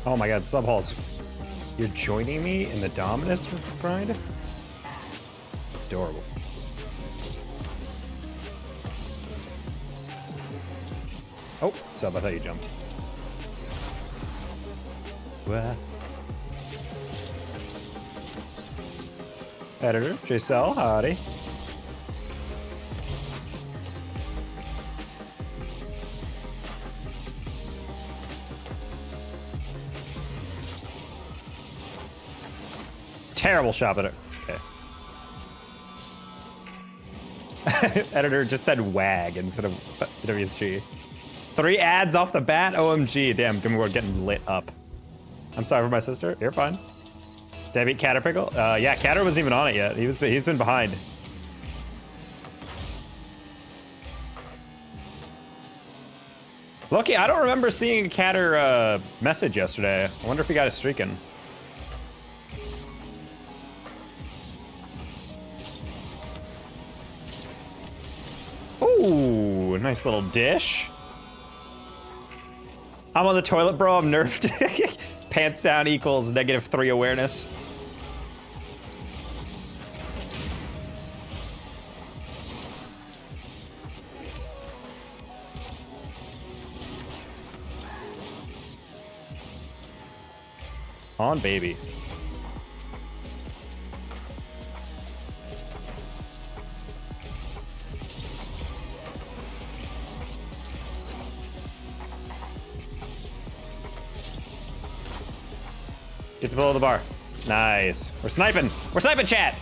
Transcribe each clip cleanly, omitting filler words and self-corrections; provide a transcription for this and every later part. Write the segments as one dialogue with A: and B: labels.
A: Oh my god, sub-halls. You're joining me in the Dominus grind? It's adorable. Oh, sub, I thought you jumped. What? Editor, JCell, howdy. Terrible shot, but it's okay. Editor just said WAG instead of WSG. 3 ads off the bat? OMG, damn, we're getting lit up. I'm sorry for my sister, you're fine. Did I beat Caterpickle? Yeah, Catter wasn't even on it yet. He's been behind. Lucky, I don't remember seeing a Catter message yesterday. I wonder if he got his streaking. Ooh, nice little dish. I'm on the toilet, bro. I'm nerfed. Pants down equals -3 awareness. On, baby. Get to below the bar. Nice. We're sniping. We're sniping, chat.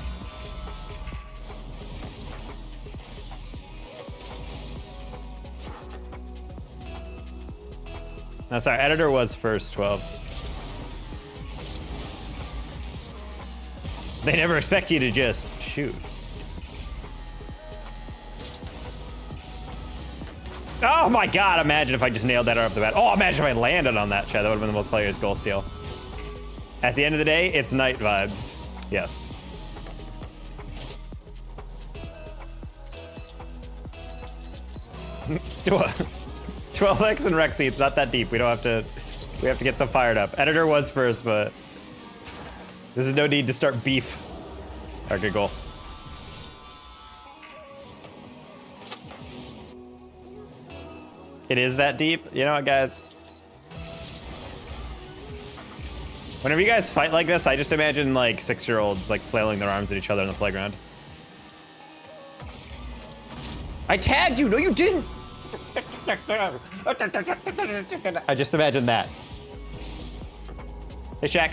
A: No, sorry. Editor was first, 12. They never expect you to just shoot. Oh my god, imagine if I just nailed that right off the bat. Oh, imagine if I landed on that, chat. That would have been the most hilarious goal steal. At the end of the day, it's night vibes. Yes. $12 and Rexy, it's not that deep. We have to get so fired up. Editor was first, but this is no need to start beef. Alright, good goal. It is that deep? You know what, guys? Whenever you guys fight like this, I just imagine like 6-year-olds like flailing their arms at each other in the playground. I tagged you! No, you didn't! I just imagine that. Hey, Shaq.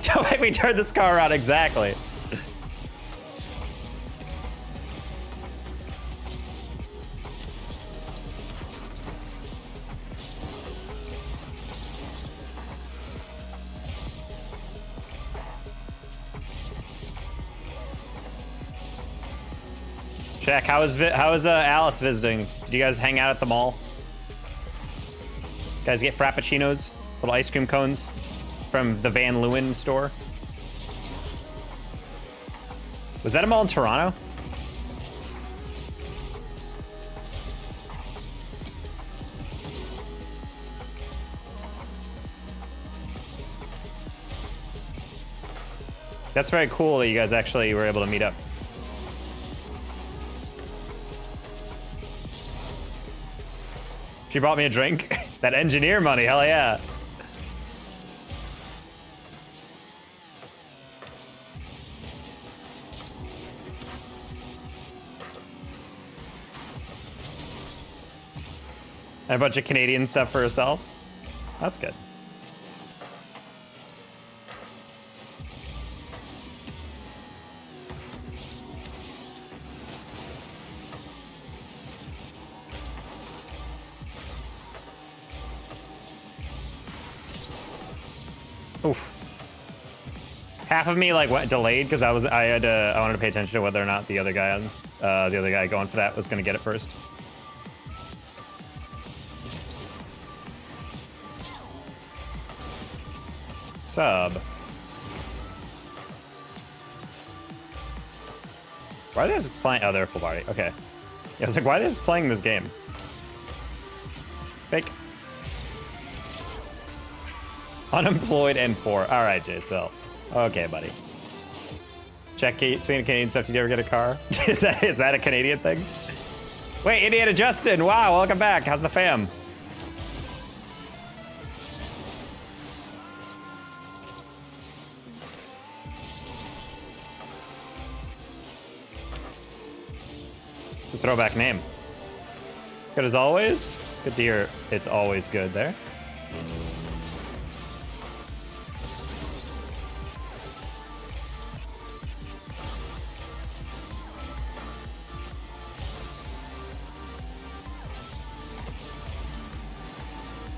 A: Don't make me turn this car around, exactly. Shaq, how is Alice visiting? Did you guys hang out at the mall? Guys get frappuccinos, little ice cream cones from the Van Leeuwen store. Was that a mall in Toronto? That's very cool that you guys actually were able to meet up. She brought me a drink. That engineer money, hell yeah. And a bunch of Canadian stuff for herself. That's good. Oof. Half of me like went delayed because I wanted to pay attention to whether or not the other guy going for that was gonna get it first. Sub. Why are they just playing? Oh, they're full body. Okay. Yeah, I was like, why are they just playing this game? Fake. Unemployed and poor. All right, JSL. Okay, buddy. Check speaking of Canadian stuff. Did you ever get a car? is that a Canadian thing? Wait, Indiana Justin. Wow, welcome back. How's the fam? It's a throwback name. Good as always. Good to hear. It's always good there.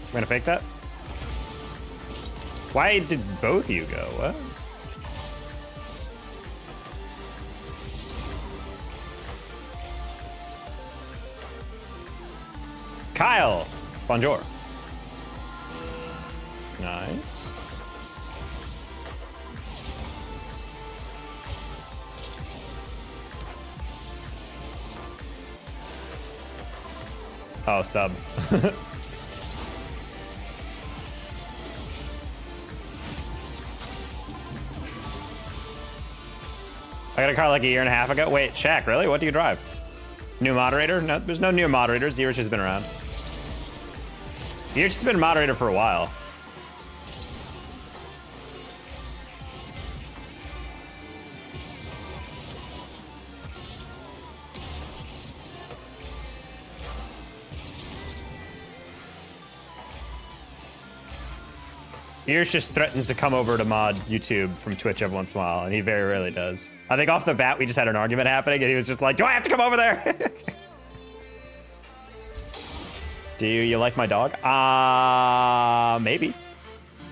A: We're gonna fake that? Why did both you go? What? Kyle! Bonjour. Nice. Oh, sub. I got a car like a year and a half ago. Wait, Shaq, really? What do you drive? New moderator? No, there's no new moderators. Zerich has been around. Zerich has been a moderator for a while. Ears just threatens to come over to mod YouTube from Twitch every once in a while, and he very rarely does. I think off the bat, we just had an argument happening, and he was just like, do I have to come over there? Do you like my dog? Maybe.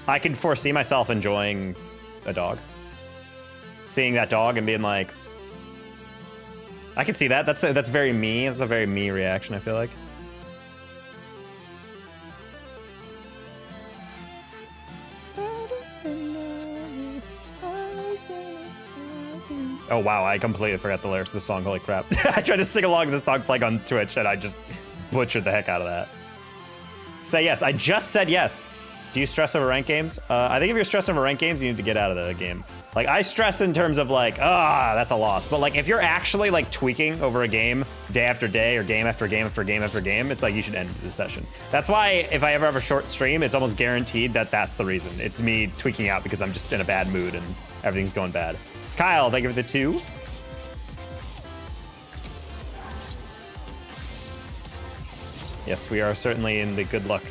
A: I can foresee myself enjoying a dog. Seeing that dog and being like, I can see that. That's very me. That's a very me reaction, I feel like. Oh, wow, I completely forgot the lyrics of the song. Holy crap. I tried to sing along to the song playing on Twitch, and I just butchered the heck out of that. Say yes. I just said yes. Do you stress over ranked games? I think if you're stressing over ranked games, you need to get out of the game. Like, I stress in terms of, like, that's a loss. But, like, if you're actually, like, tweaking over a game day after day or game after game after game after game, it's like you should end the session. That's why if I ever have a short stream, it's almost guaranteed that that's the reason. It's me tweaking out because I'm just in a bad mood and everything's going bad. Kyle, thank you for the 2. Yes, we are certainly in the good luck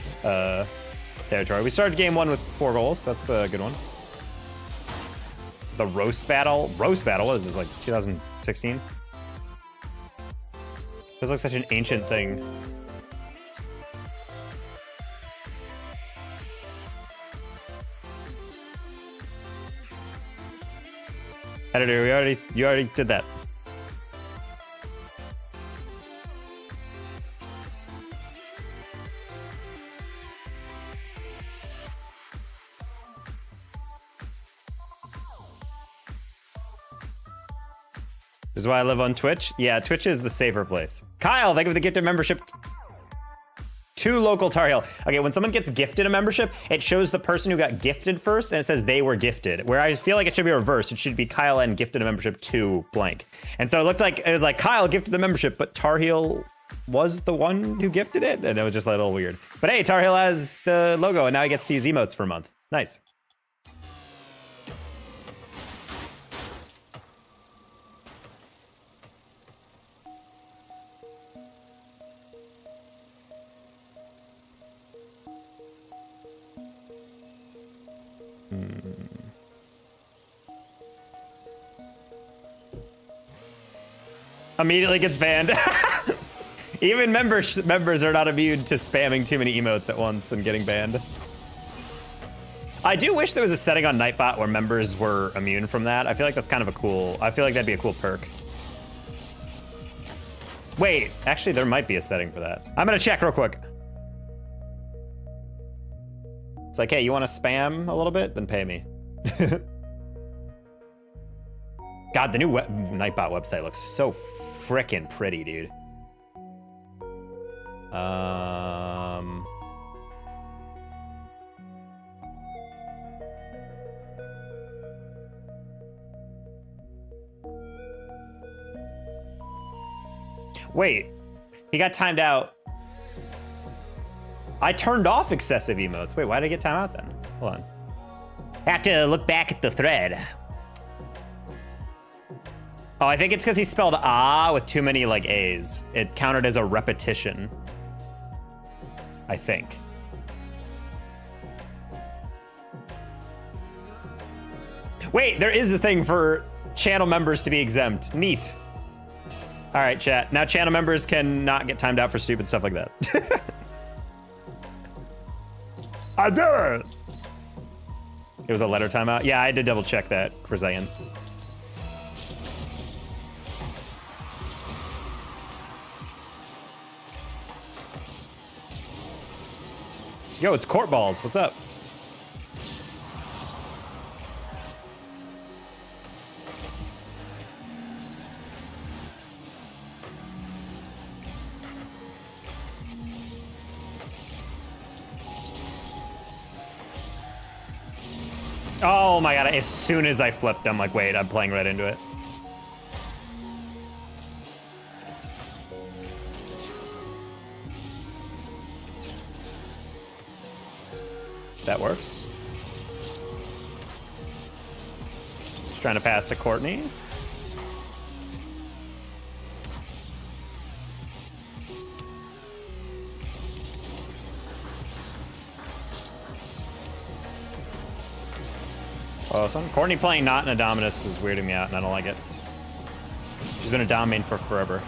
A: territory. We started game 1 with 4 goals. That's a good one. The roast battle. Roast battle? What is this, like 2016? Feels like such an ancient thing. Editor, you already did that. This is why I live on Twitch. Yeah, Twitch is the safer place. Kyle, thank you for the gifted membership. 2 local Tar Heel. Okay, when someone gets gifted a membership, it shows the person who got gifted first, and it says they were gifted. Where I feel like it should be reversed. It should be Kyle N gifted a membership to blank. And so it was like Kyle gifted the membership, but Tar Heel was the one who gifted it, and it was just a little weird. But hey, Tar Heel has the logo, and now he gets to use emotes for a month. Nice. Immediately gets banned. Even members are not immune to spamming too many emotes at once and getting banned. I do wish there was a setting on Nightbot where members were immune from that. I feel like that's kind of I feel like that'd be a cool perk. Wait, actually there might be a setting for that. I'm gonna check real quick. It's like, hey, you wanna spam a little bit? Then pay me. God, the new Nightbot website looks so frickin' pretty, dude. Wait, he got timed out. I turned off excessive emotes. Wait, why did I get timed out then? Hold on. Have to look back at the thread. Oh, I think it's because he spelled ah with too many like A's. It counted as a repetition. I think. Wait, there is a thing for channel members to be exempt. Neat. All right, chat. Now channel members can not get timed out for stupid stuff like that. I did it! It was a letter timeout? Yeah, I did double check that, Krizayan. Yo, it's court balls. What's up? Oh my god, as soon as I flipped, I'm like, wait, I'm playing right into it. That works. Just trying to pass to Courtney. Oh, Courtney playing not in a Dominus is weirding me out, and I don't like it. She's been a Dom main for forever.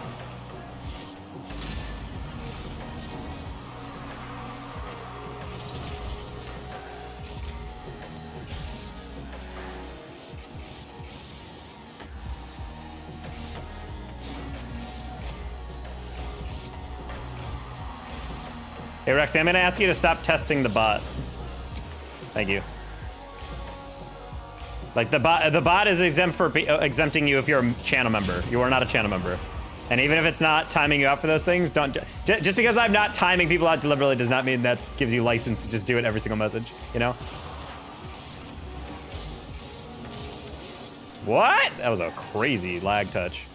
A: Hey, Rexy, I'm gonna ask you to stop testing the bot. Thank you. Like the bot is exempt for exempting you if you're a channel member. You are not a channel member. And even if it's not timing you out for those things, don't, just because I'm not timing people out deliberately does not mean that gives you license to just do it every single message, you know? What? That was a crazy lag touch.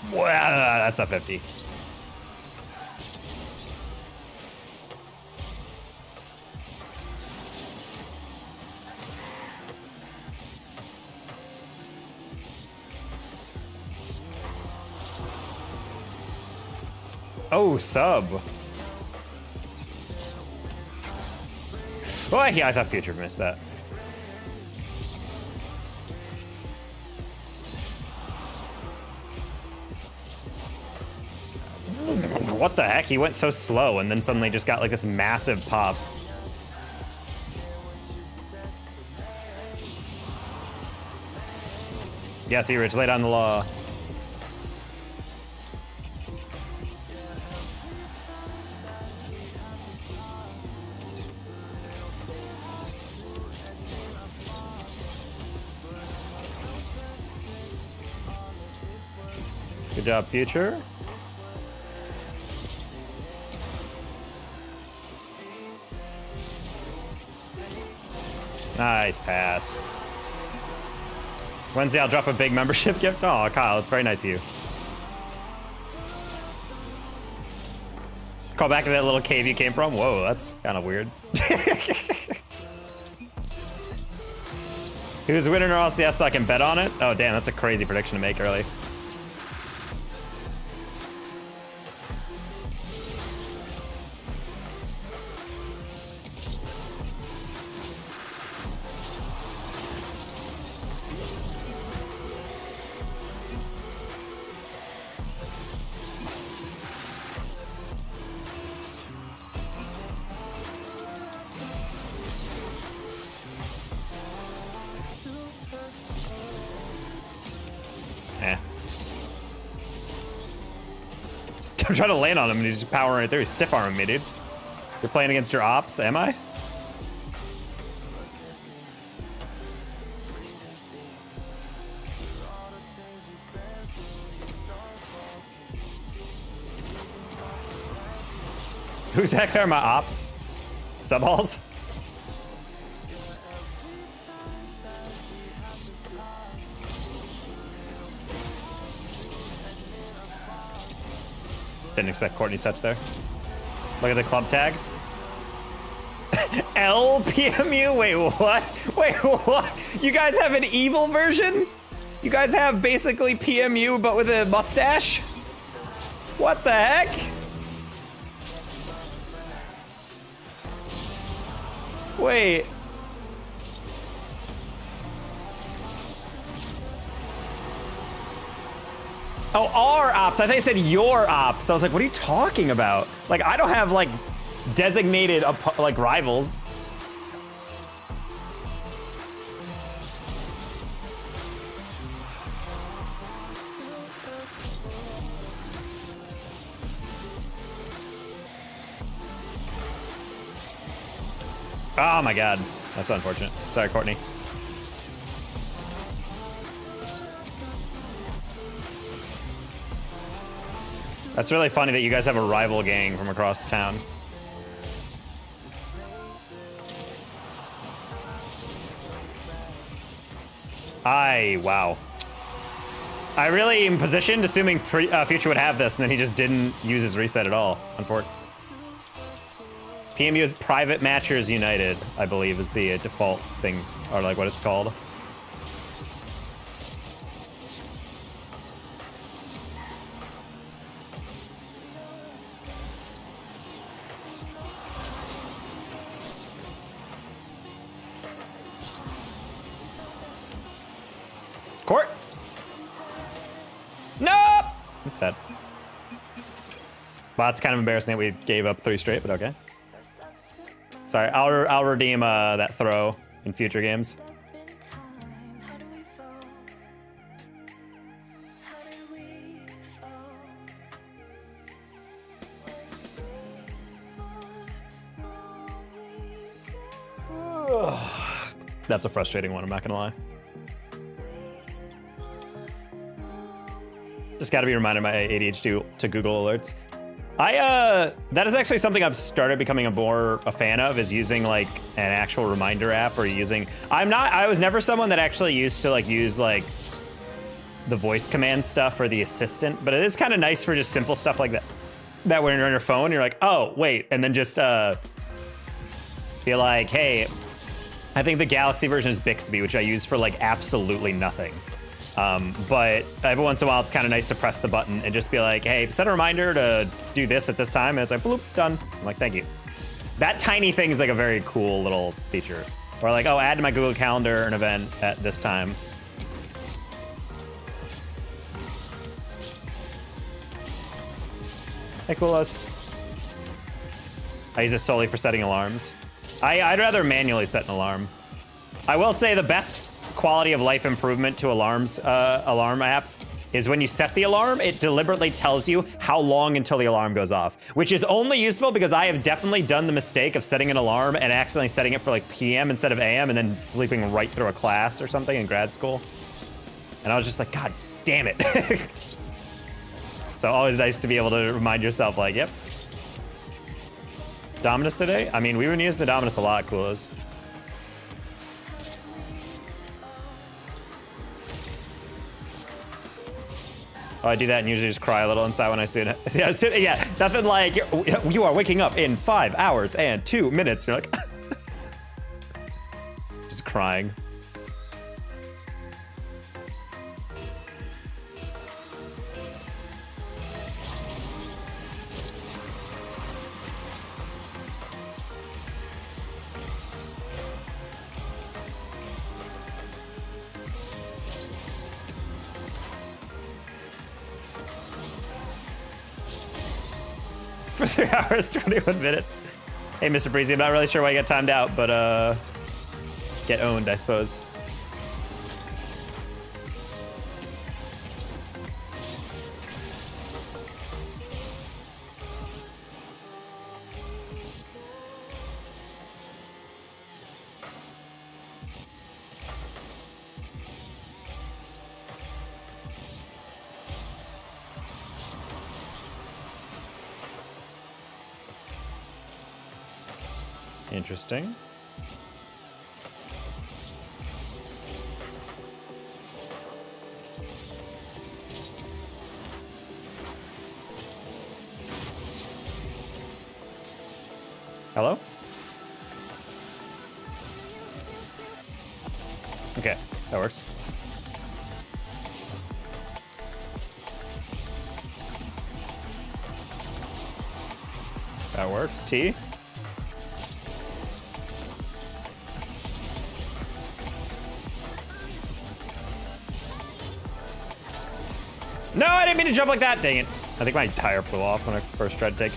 A: Wow, that's a 50. Oh, sub. Oh, yeah, I thought Future missed that. What the heck? He went so slow and then suddenly just got like this massive pop. Yes, Rich, lay down the law. Good job, Future. Nice pass. Wednesday, I'll drop a big membership gift. Oh, Kyle, it's very nice of you. Call back to that little cave you came from. Whoa, that's kind of weird. Who's winning or LCS so I can bet on it? Oh, damn, that's a crazy prediction to make early. I'm trying to land on him and he's just powering right through. He's stiff arming me, dude. You're playing against your ops, am I? Who's actually my ops? Subballs? Didn't expect Courtney's touch there. Look at the club tag. LPMU? Wait, what? Wait, what? You guys have an evil version? You guys have basically PMU but with a mustache? What the heck? Wait. Oh, our ops. I thought you said your ops. I was like, what are you talking about? Like, I don't have, like, designated, like, rivals. Oh, my God. That's unfortunate. Sorry, Courtney. That's really funny that you guys have a rival gang from across town. Wow. I really am positioned, assuming Future would have this, and then he just didn't use his reset at all. Unfortunately. PMU is Private Matchers United, I believe, is the default thing, or like what it's called. Court. Nope. That's sad. Well, it's kind of embarrassing that we gave up 3 straight, but okay. Sorry, I'll redeem that throw in future games. That's a frustrating one, I'm not gonna lie. Just gotta be reminded my ADHD to Google alerts. That is actually something I've started becoming a fan of, is using like an actual reminder app, or using, I was never someone that actually used to like use like the voice command stuff or the assistant, but it is kind of nice for just simple stuff like that. That when you're on your phone, you're like, oh, wait, and then just be like, hey, I think the Galaxy version is Bixby, which I use for like absolutely nothing. But every once in a while, it's kind of nice to press the button and just be like, hey, set a reminder to do this at this time. And it's like, bloop, done. I'm like, thank you. That tiny thing is like a very cool little feature. Or like, oh, add to my Google Calendar an event at this time. Hey, Coolos. I use it solely for setting alarms. I'd rather manually set an alarm. I will say the best quality of life improvement to alarm apps is when you set the alarm, it deliberately tells you how long until the alarm goes off, which is only useful because I have definitely done the mistake of setting an alarm and accidentally setting it for like PM instead of AM and then sleeping right through a class or something in grad school. And I was just like, God damn it. So always nice to be able to remind yourself like, yep. Dominus today? I mean, we've been using the Dominus a lot, Coolos. Oh, I do that and usually just cry a little inside when I see it. Yeah, nothing like, you are waking up in 5 hours and 2 minutes. You're like, just crying. For 3 hours, 21 minutes. Hey, Mr. Breezy, I'm not really sure why you got timed out, but get owned, I suppose. Interesting. Hello? Okay, that works. That works. T. No, I didn't mean to jump like that. Dang it. I think my tire flew off when I first tried to take.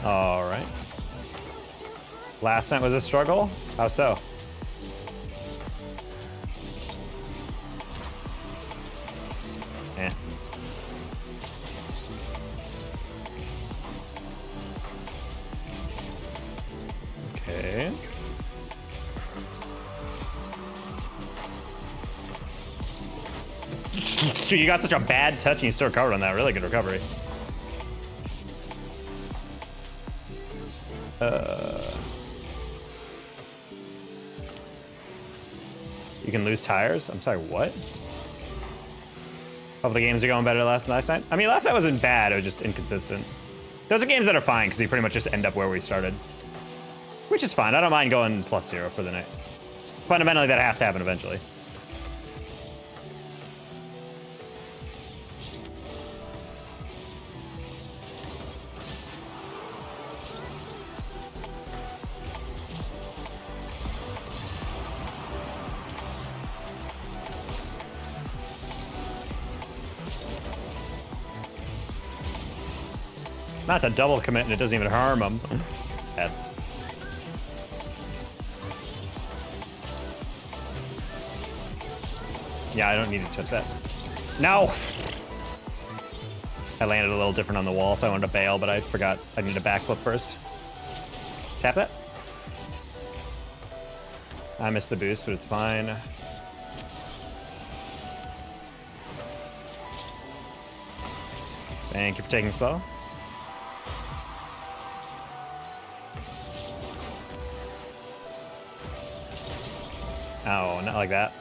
A: All right. Last night was a struggle. How so? Eh. Okay. Dude, you got such a bad touch and you still recovered on that. Really good recovery. You can lose tires? I'm sorry, what? Hope the games are going better last night. I mean, last night wasn't bad, it was just inconsistent. Those are games that are fine, because you pretty much just end up where we started. Which is fine, I don't mind going +0 for the night. Fundamentally, that has to happen eventually. Not the double commit and it doesn't even harm him. Sad. Yeah, I don't need to touch that. No! I landed a little different on the wall, so I wanted to bail, but I forgot I need a backflip first. Tap that. I missed the boost, but it's fine. Thank you for taking slow. Oh, not like that.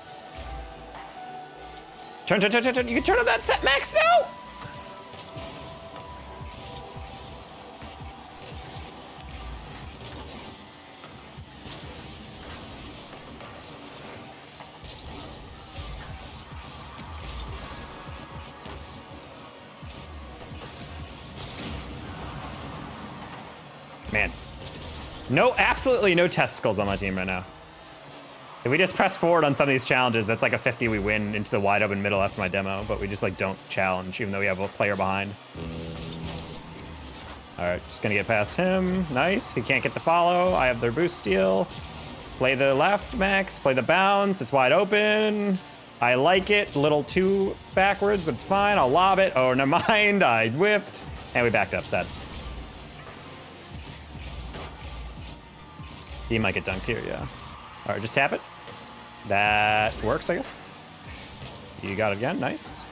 A: Turn. You can turn on that set, Max, no! Man. No, absolutely no testicles on my team right now. If we just press forward on some of these challenges, that's like a 50 we win into the wide open middle after my demo, but we just like don't challenge even though we have a player behind. All right, just gonna get past him. Nice, he can't get the follow. I have their boost steal. Play the left, Max, play the bounce, it's wide open. I like it, a little too backwards, but it's fine, I'll lob it. Oh, never mind, I whiffed, and we backed up, sad. He might get dunked here, yeah. All right, just tap it. That works, I guess. You got it again, nice.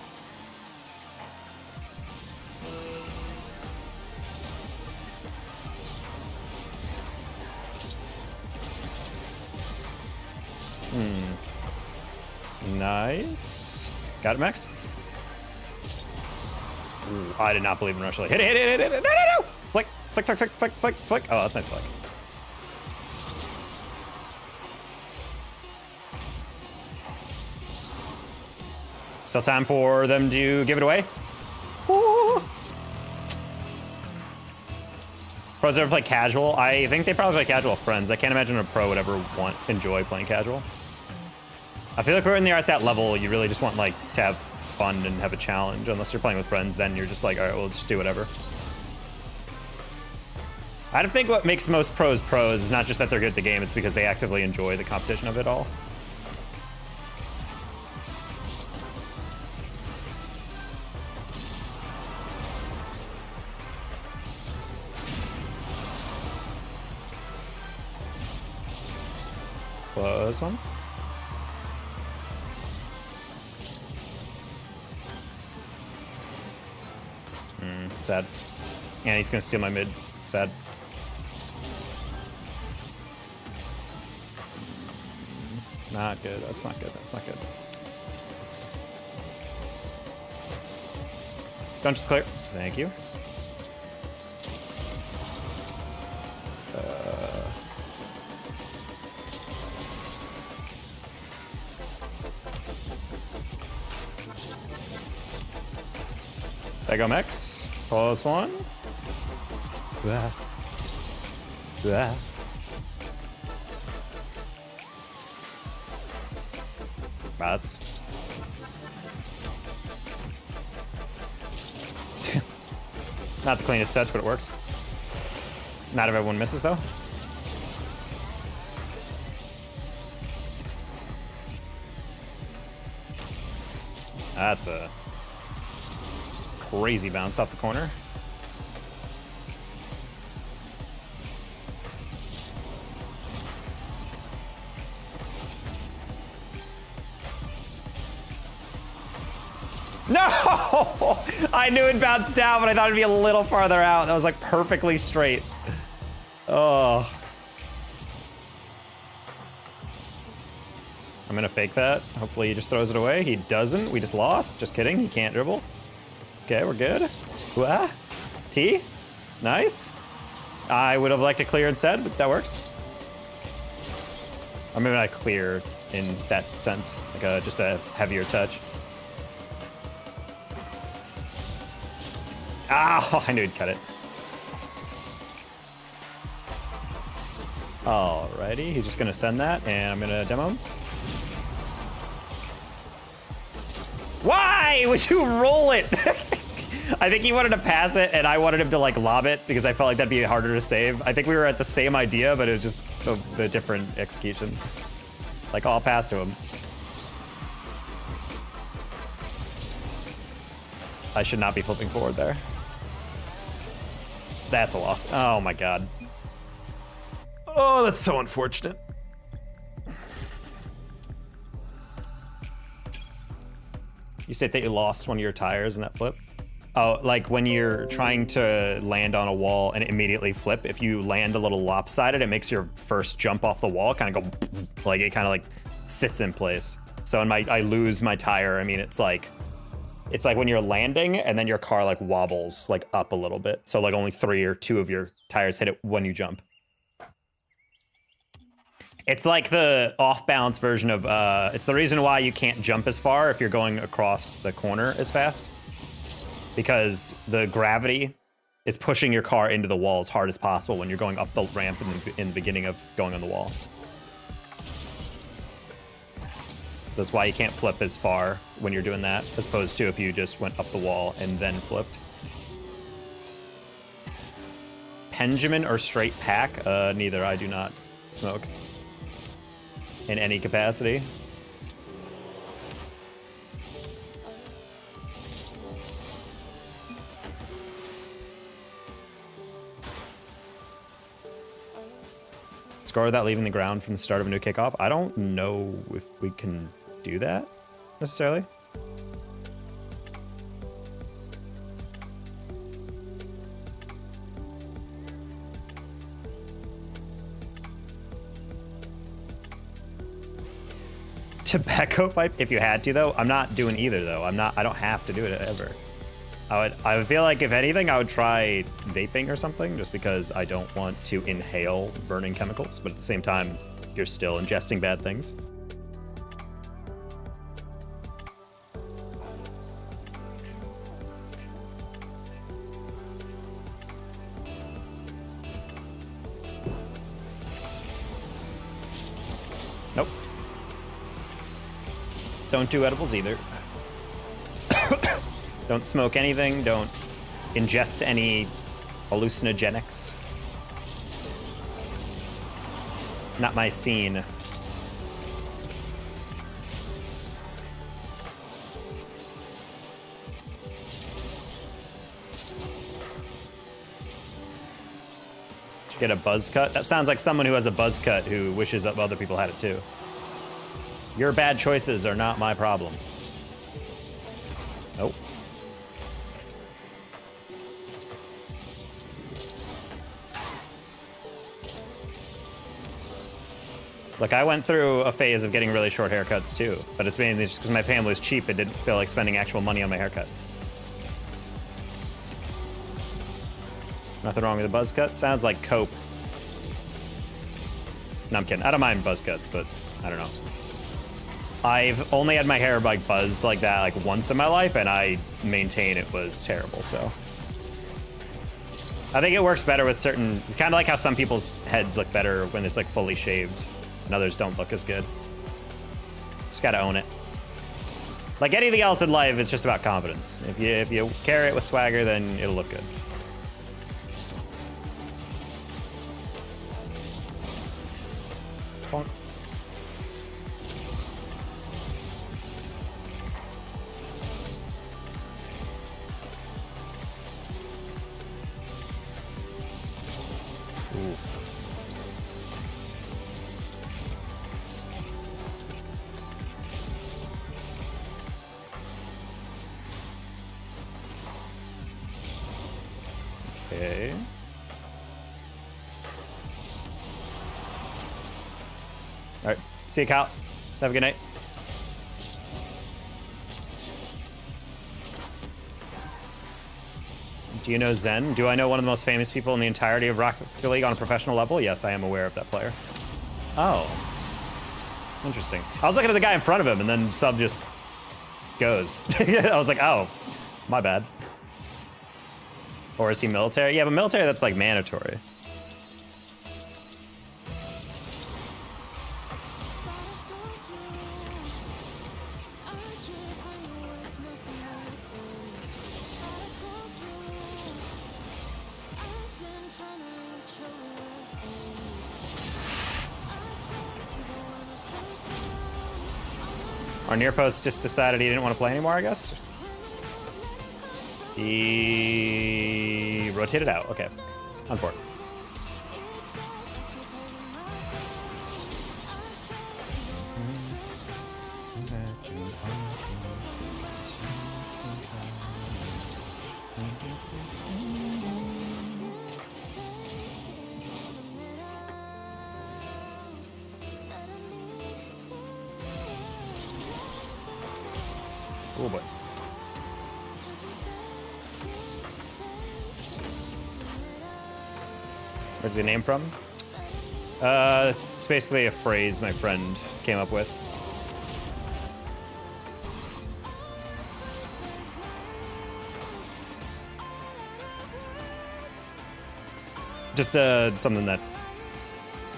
A: Nice. Got it, Max? Ooh, I did not believe in Rush. Hit it. No. Flick. Oh, that's nice flick. Still time for them to give it away. Ooh. Pros ever play casual? I think they probably play casual with friends. I can't imagine a pro would ever enjoy playing casual. I feel like we're at that level, you really just want like to have fun and have a challenge. Unless you're playing with friends, then you're just like, all right, we'll just do whatever. I don't think what makes most pros is not just that they're good at the game, it's because they actively enjoy the competition of it all. Close one. Sad. And he's gonna steal my mid. Sad. Not good. That's not good. That's not good. Dungeon's clear. Thank you. There go Mex. Close one. Blah. Blah. That's not the cleanest touch, but it works. Not if everyone misses though. That's a crazy bounce off the corner. No! I knew it bounced down, but I thought it'd be a little farther out. That was like perfectly straight. Oh. I'm gonna fake that. Hopefully he just throws it away. He doesn't. We just lost. Just kidding. He can't dribble. Okay, we're good. Wah. T. Nice. I would have liked to clear instead, but that works. Or maybe not clear in that sense, like just a heavier touch. Ah, I knew he'd cut it. Alrighty, he's just gonna send that, and I'm gonna demo him. Why would you roll it? I think he wanted to pass it, and I wanted him to like lob it because I felt like that'd be harder to save. I think we were at the same idea, but it was just the different execution. Like, I'll pass to him. I should not be flipping forward there. That's a loss. Oh my god. Oh, that's so unfortunate. You said that you lost one of your tires in that flip? Oh, like when you're trying to land on a wall and immediately flip, if you land a little lopsided, it makes your first jump off the wall kind of go, like it kind of like sits in place. So in I lose my tire, I mean, it's like when you're landing and then your car like wobbles like up a little bit. So like only 3 or 2 of your tires hit it when you jump. It's like the off-balance version of, it's the reason why you can't jump as far if you're going across the corner as fast. Because the gravity is pushing your car into the wall as hard as possible when you're going up the ramp in the beginning of going on the wall. That's why you can't flip as far when you're doing that, as opposed to if you just went up the wall and then flipped. Benjamin or straight pack? Neither. I do not smoke in any capacity. Score without leaving the ground from the start of a new kickoff? I don't know if we can do that necessarily. Tobacco pipe if you had to though. I'm not doing either though. I don't have to do it ever. I would feel like if anything I would try vaping or something just because I don't want to inhale burning chemicals, but at the same time you're still ingesting bad things. Nope. Don't do edibles either. Don't smoke anything, don't ingest any hallucinogenics. Not my scene. Did you get a buzz cut? That sounds like someone who has a buzz cut who wishes other people had it too. Your bad choices are not my problem. Nope. Like, I went through a phase of getting really short haircuts too, but it's mainly just because my family was cheap. It didn't feel like spending actual money on my haircut. Nothing wrong with a buzz cut. Sounds like cope. No, I'm kidding. I don't mind buzz cuts, but I don't know. I've only had my hair like buzzed like that like once in my life, and I maintain it was terrible. So I think it works better with certain, kind of like how some people's heads look better when it's like fully shaved, and others don't look as good. Just gotta own it. Like anything else in life, it's just about confidence. If you carry it with swagger, then it'll look good. Bonk. Ooh. Okay. All right. See you, Kyle. Have a good night. Do you know Zen? Do I know one of the most famous people in the entirety of Rocket League on a professional level? Yes, I am aware of that player. Oh. Interesting. I was looking at the guy in front of him, and then sub just goes. I was like, oh, my bad. Or is he military? Yeah, but military, that's like mandatory. Our near post just decided he didn't want to play anymore, I guess. He rotated out. Okay. On board. Oh boy. Where's the name from? It's basically a phrase my friend came up with. Just something that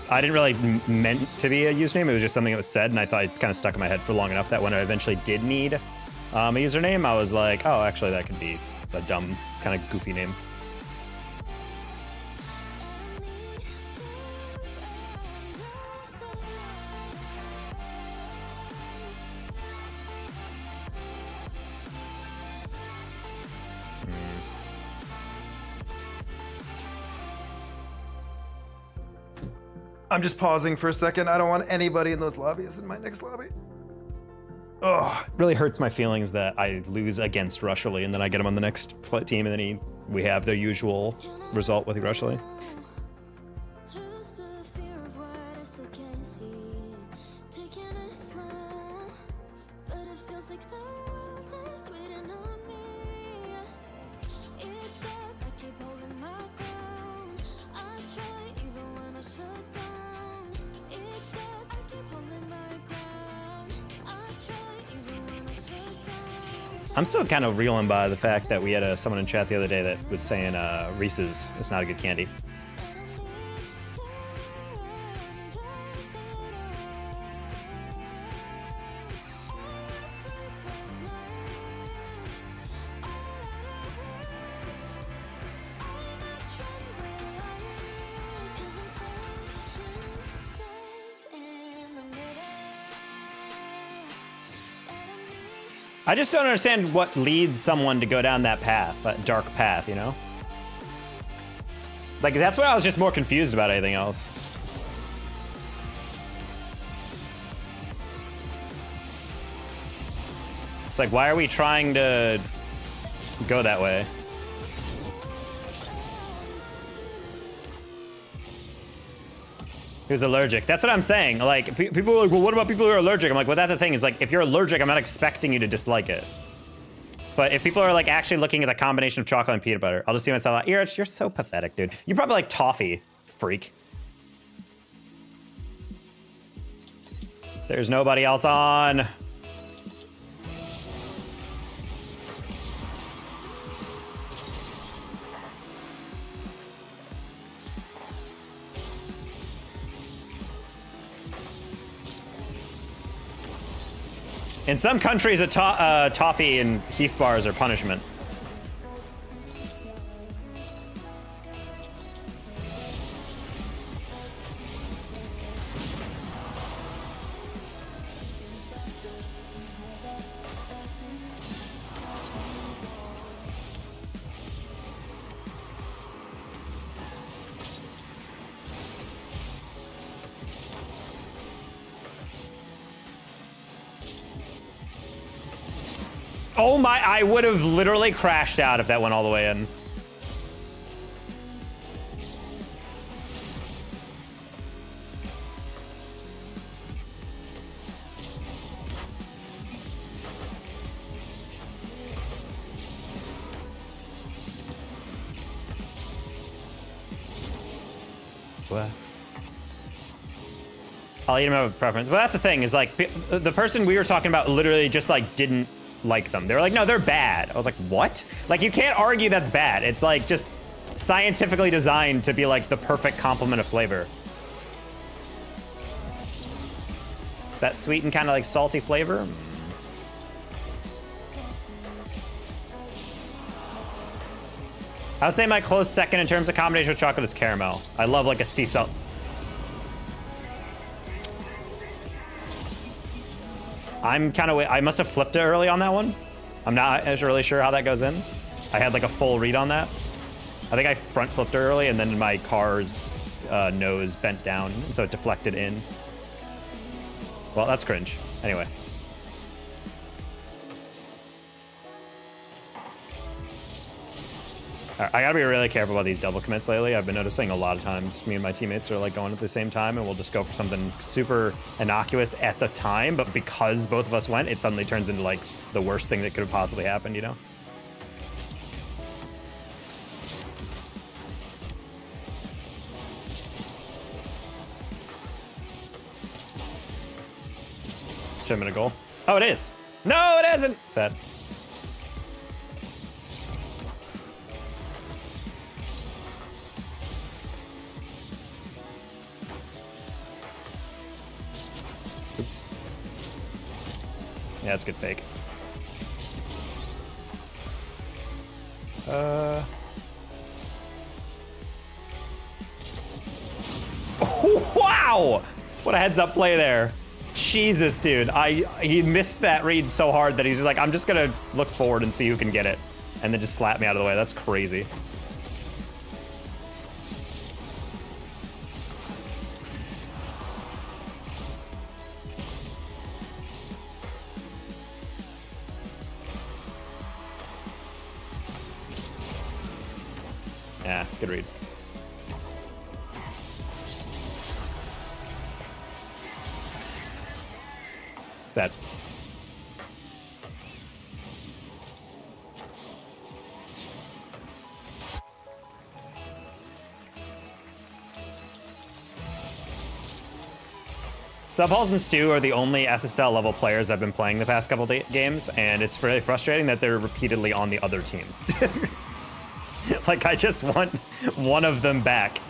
A: I didn't really meant to be a username. It was just something that was said, and I thought it kind of stuck in my head for long enough that when I eventually did need a username, I was like, oh, actually, that could be a dumb, kind of goofy name.
B: I'm just pausing for a second. I don't want anybody in those lobbies in my next lobby.
A: Ugh, it really hurts my feelings that I lose against Rushley and then I get him on the next team and then we have the usual result with Rushley. I'm still kind of reeling by the fact that we had someone in chat the other day that was saying Reese's is not a good candy. I just don't understand what leads someone to go down that path, that dark path, you know? Like, that's what I was just more confused about anything else. It's like, why are we trying to go that way? Who's allergic. That's what I'm saying. Like, people are like, well, what about people who are allergic? I'm like, well, that's the thing is, like, if you're allergic, I'm not expecting you to dislike it. But if people are, like, actually looking at the combination of chocolate and peanut butter, I'll just see myself like, you're so pathetic, dude. You probably like toffee, freak. There's nobody else on. In some countries, toffee and Heath bars are punishment. Oh my, I would have literally crashed out if that went all the way in. What? I'll eat them out of preference. But that's the thing, is like, the person we were talking about literally just like didn't like them. They were like, no, they're bad. I was like, what? Like, you can't argue that's bad. It's like just scientifically designed to be like the perfect complement of flavor. Is that sweet and kind of like salty flavor? I would say my close second in terms of combination with chocolate is caramel. I love like a sea salt. I'm kind of, I must have flipped it early on that one. I'm not as really sure how that goes in. I had like a full read on that. I think I front flipped early and then my car's nose bent down, and so it deflected in. Well, that's cringe. Anyway. I gotta be really careful about these double commits lately. I've been noticing a lot of times me and my teammates are like going at the same time, and we'll just go for something super innocuous at the time, but because both of us went, it suddenly turns into like the worst thing that could have possibly happened, you know? Should have been a goal. Oh, it is. No, it isn't. Sad. Oops. Yeah, it's a good fake. Oh, wow! What a heads-up play there. Jesus, dude. He missed that read so hard that he's just like, I'm just gonna look forward and see who can get it. And then just slap me out of the way. That's crazy. Yeah, good read. Sad. Subhalls and Stu are the only SSL level players I've been playing the past couple games, and it's really frustrating that they're repeatedly on the other team. Like, I just want one of them back.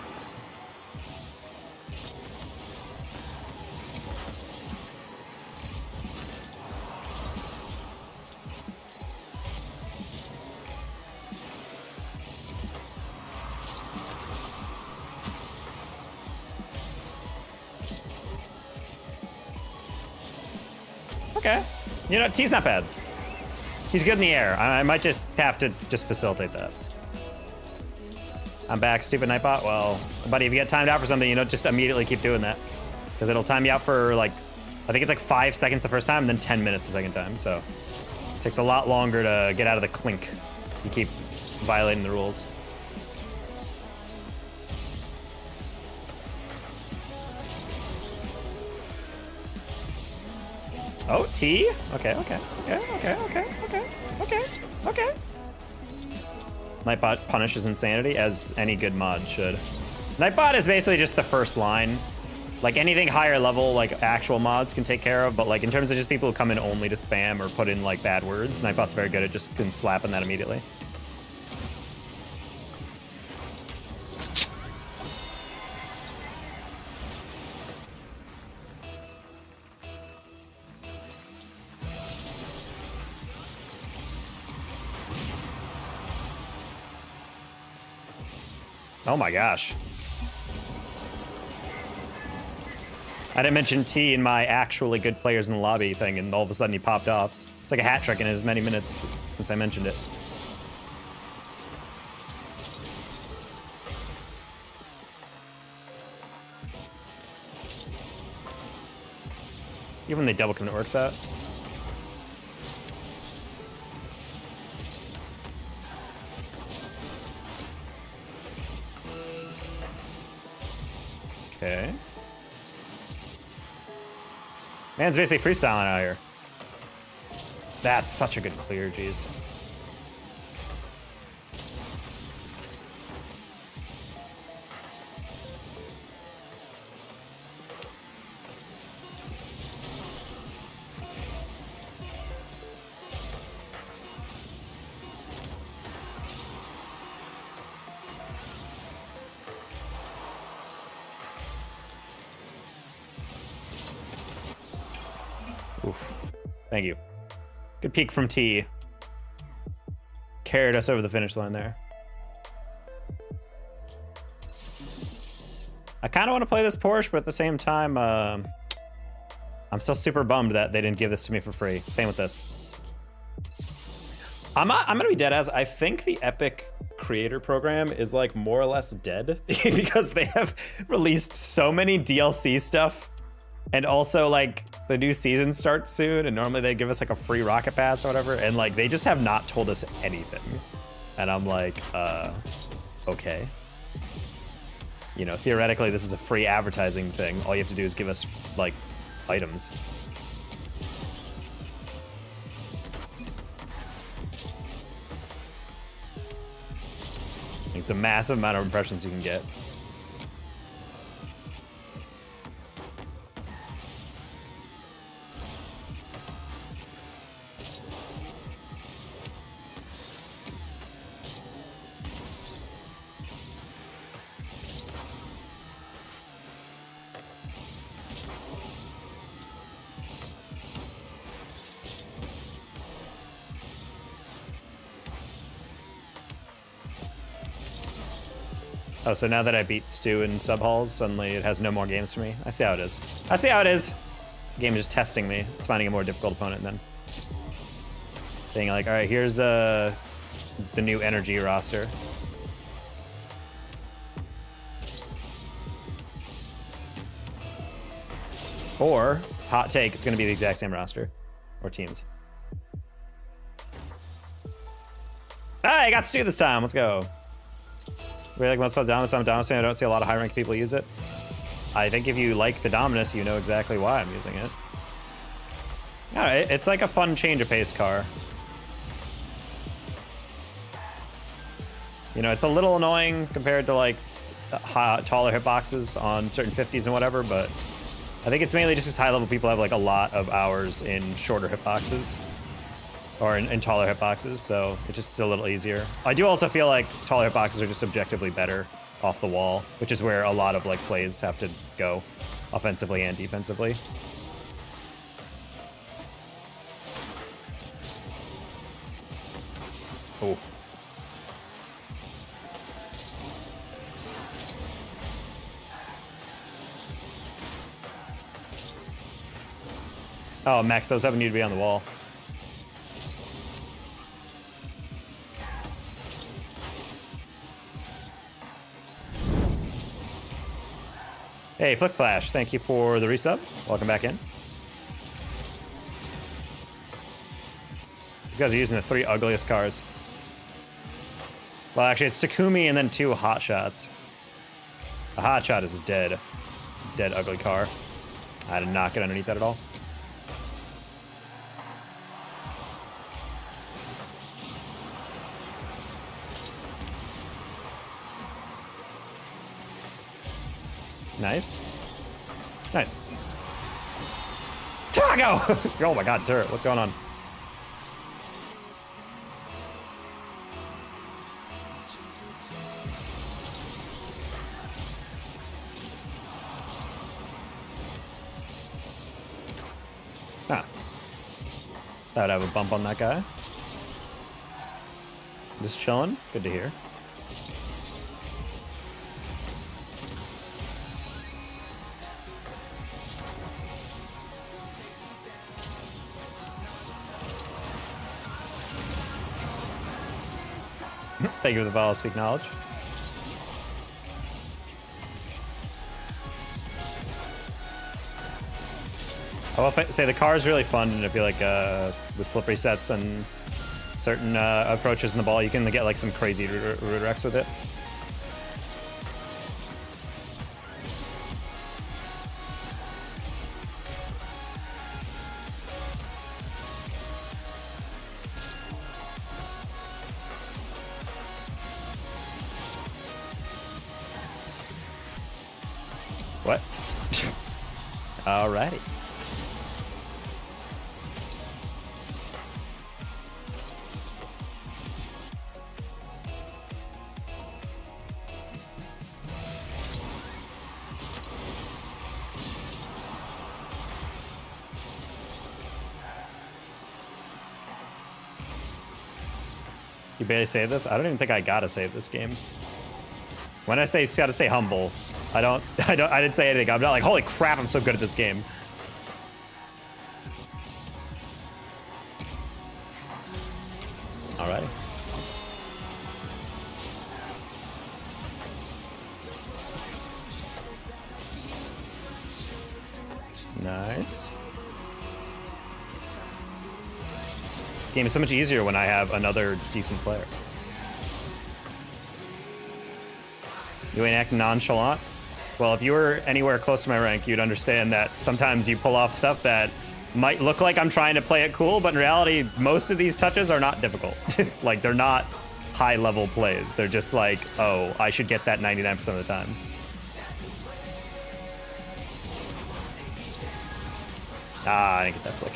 A: Okay. You know, T's not bad. He's good in the air. I might just have to just facilitate that. I'm back, stupid Nightbot. Well, buddy, if you get timed out for something, you know, just immediately keep doing that. Because it'll time you out for, like, I think it's like 5 seconds the first time, and then 10 minutes the second time. So it takes a lot longer to get out of the clink. You keep violating the rules. Oh, T? Okay. Nightbot punishes insanity, as any good mod should. Nightbot is basically just the first line. Like, anything higher level, like, actual mods can take care of, but, like, in terms of just people who come in only to spam or put in, like, bad words, Nightbot's very good at just slapping that immediately. Oh my gosh. I didn't mention T in my actually good players in the lobby thing, and all of a sudden he popped off. It's like a hat trick in as many minutes since I mentioned it. Even when they double commit, it works out. Okay. Man's basically freestyling out here. That's such a good clear, jeez. Oof. Thank you. Good peek from T. Carried us over the finish line there. I kind of want to play this Porsche, but at the same time, I'm still super bummed that they didn't give this to me for free. Same with this. I'm gonna be dead as I think the Epic creator program is like more or less dead because they have released so many DLC stuff. And also, like, the new season starts soon, and normally they give us, like, a free rocket pass or whatever, and, like, they just have not told us anything. And I'm like, okay. You know, theoretically, this is a free advertising thing. All you have to do is give us, like, items. It's a massive amount of impressions you can get. Oh, so now that I beat Stu in sub halls, suddenly it has no more games for me. I see how it is. I see how it is. The game is just testing me. It's finding a more difficult opponent then. Being like, all right, here's the new energy roster. Or, hot take, it's gonna be the exact same roster. Or teams. Ah, I got Stu this time, let's go. Really like most about Dominus. I'm Dominus fan. I don't see a lot of high-ranked people use it. I think if you like the Dominus, you know exactly why I'm using it. Yeah, it's like a fun change of pace car. You know, it's a little annoying compared to like taller hitboxes on certain 50s and whatever, but I think it's mainly just because high-level people have like a lot of hours in shorter hitboxes. Or in taller hitboxes, so it's just a little easier. I do also feel like taller hitboxes are just objectively better off the wall, which is where a lot of like plays have to go, offensively and defensively. Oh. Oh, Max, those haven't need to be on the wall. Hey, Flick Flash, thank you for the resub. Welcome back in. These guys are using the 3 ugliest cars. Well, actually, it's Takumi and then 2 hot shots. A hot shot is dead. Dead, ugly car. I did not get underneath that at all. Nice. Nice. Taco! Oh my god, turret. What's going on? Ah. That would have a bump on that guy. Just chilling. Good to hear. Thank you for the follow, speak knowledge. I will say the car is really fun, and I feel like with flip resets and certain approaches in the ball, you can get like some crazy redirects with it. What? Alrighty. You barely save this? I don't even think I gotta save this game. When I say gotta stay humble, I didn't say anything. I'm not like, holy crap, I'm so good at this game. All right. Nice. This game is so much easier when I have another decent player. You ain't acting nonchalant? Well, if you were anywhere close to my rank, you'd understand that sometimes you pull off stuff that might look like I'm trying to play it cool, but in reality, most of these touches are not difficult. Like, they're not high-level plays. They're just like, oh, I should get that 99% of the time. Ah, I didn't get that flick.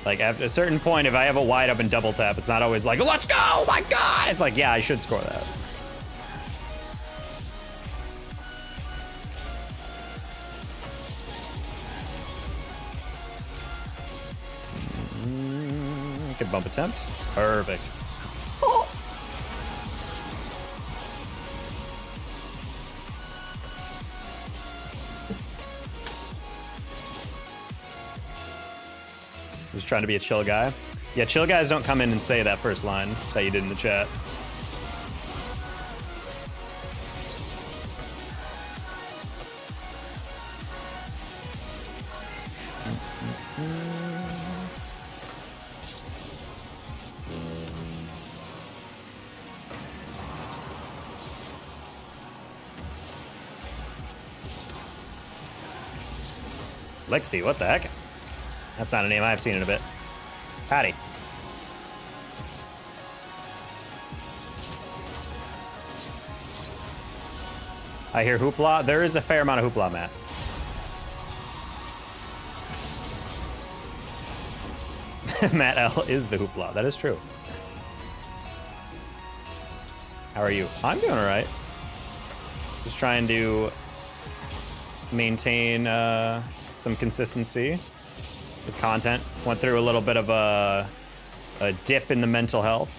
A: Like, at a certain point, if I have a wide open double tap, it's not always like, let's go, oh my god! It's like, yeah, I should score that. Good bump attempt. Perfect. Oh. Just trying to be a chill guy. Yeah, chill guys don't come in and say that first line that you did in the chat. Lexi, what the heck? That's not a name I've seen in a bit. Howdy. I hear hoopla. There is a fair amount of hoopla, Matt. Matt L is the hoopla. That is true. How are you? I'm doing all right. Just trying to maintain some consistency with content. Went through a little bit of a dip in the mental health,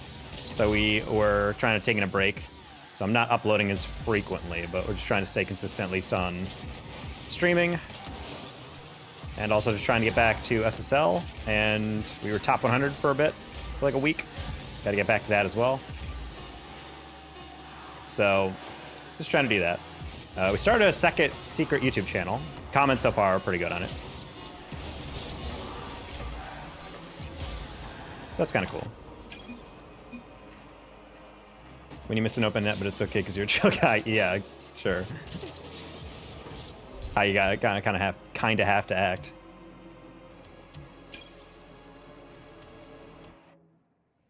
A: so we were trying to take a break. So I'm not uploading as frequently, but we're just trying to stay consistent, at least on streaming. And also just trying to get back to SSL, and we were top 100 for a bit, for like a week. Got to get back to that as well. So just trying to do that. We started a second secret YouTube channel. Comments so far are pretty good on it. So that's kind of cool. When you miss an open net, but it's okay because you're a chill guy. Yeah, sure. How you gotta kind of have to act.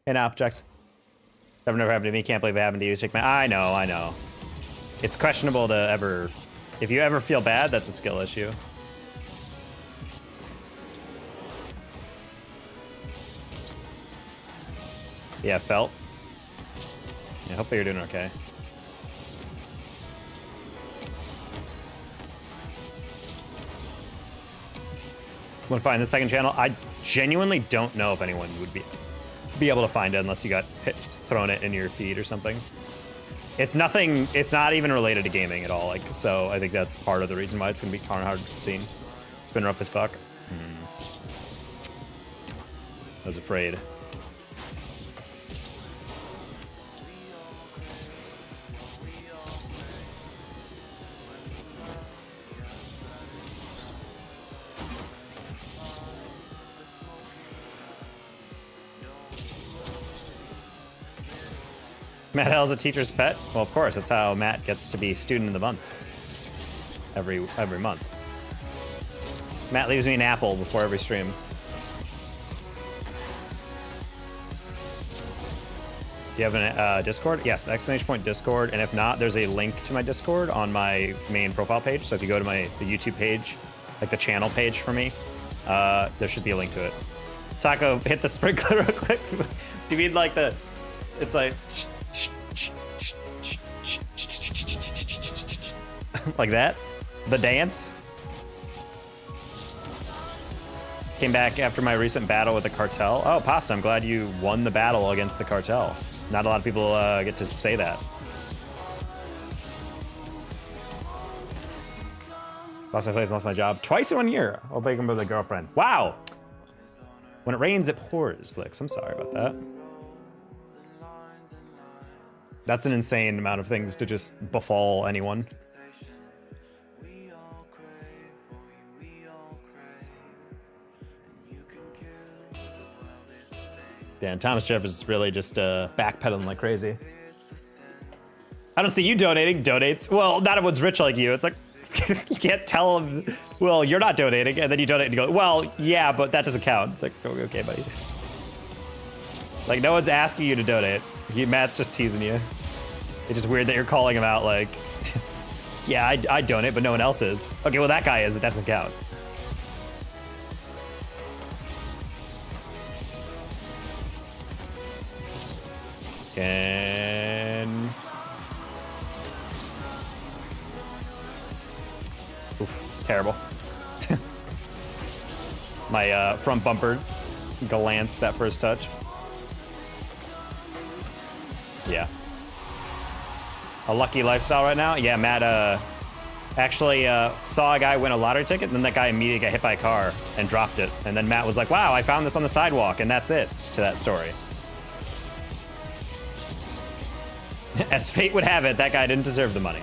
A: And objects. That never happened to me. Can't believe it happened to you. Shake my. I know. It's questionable to ever. If you ever feel bad, that's a skill issue. Yeah, felt. Yeah, hopefully you're doing okay. Want to find the second channel? I genuinely don't know if anyone would be able to find it unless you got thrown it in your feed or something. It's nothing. It's not even related to gaming at all. Like, so I think that's part of the reason why it's gonna be kind of hard to see. It's been rough as fuck. I was afraid. Matt Hell's a teacher's pet? Well, of course, that's how Matt gets to be student of the month. Every month. Matt leaves me an apple before every stream. Do you have a Discord? Yes, ! Discord. And if not, there's a link to my Discord on my main profile page. So if you go to the YouTube page, like the channel page for me, there should be a link to it. Taco, hit the sprinkler real quick. Do you mean like the... It's like... like that? The dance? Came back after my recent battle with the cartel. Oh, Pasta, I'm glad you won the battle against the cartel. Not a lot of people get to say that. Lost my place, lost my job. Twice in 1 year. I'll bake him with a girlfriend. Wow! When it rains, it pours, Licks. I'm sorry about that. That's an insane amount of things to just befall anyone. Damn, Thomas Jeff is really just backpedaling like crazy. I don't see you donating. Donates. Well, not everyone's rich like you. It's like, you can't tell them, well, you're not donating, and then you donate and you go, well, yeah, but that doesn't count. It's like, okay, buddy. Like, no one's asking you to donate. Matt's just teasing you. It's just weird that you're calling him out like, yeah, I donate, but no one else is. Okay, well, that guy is, but that doesn't count. Oof, terrible. My front bumper glanced that first touch. Yeah. A lucky lifestyle right now? Yeah, Matt actually saw a guy win a lottery ticket, and then that guy immediately got hit by a car and dropped it. And then Matt was like, wow, I found this on the sidewalk, and that's it to that story. As fate would have it, that guy didn't deserve the money.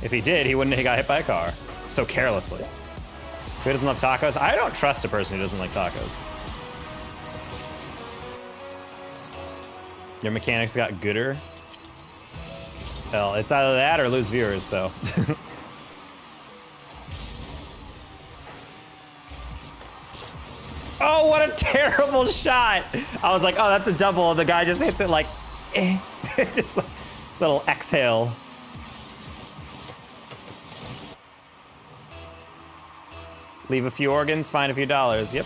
A: If he did, he wouldn't have got hit by a car so carelessly. Who doesn't love tacos? I don't trust a person who doesn't like tacos. Your mechanics got gooder. Well, it's either that or lose viewers, so. Oh, what a terrible shot. I was like, oh, that's a double. And the guy just hits it like, eh. Just a little exhale. Leave a few organs, find a few dollars. Yep.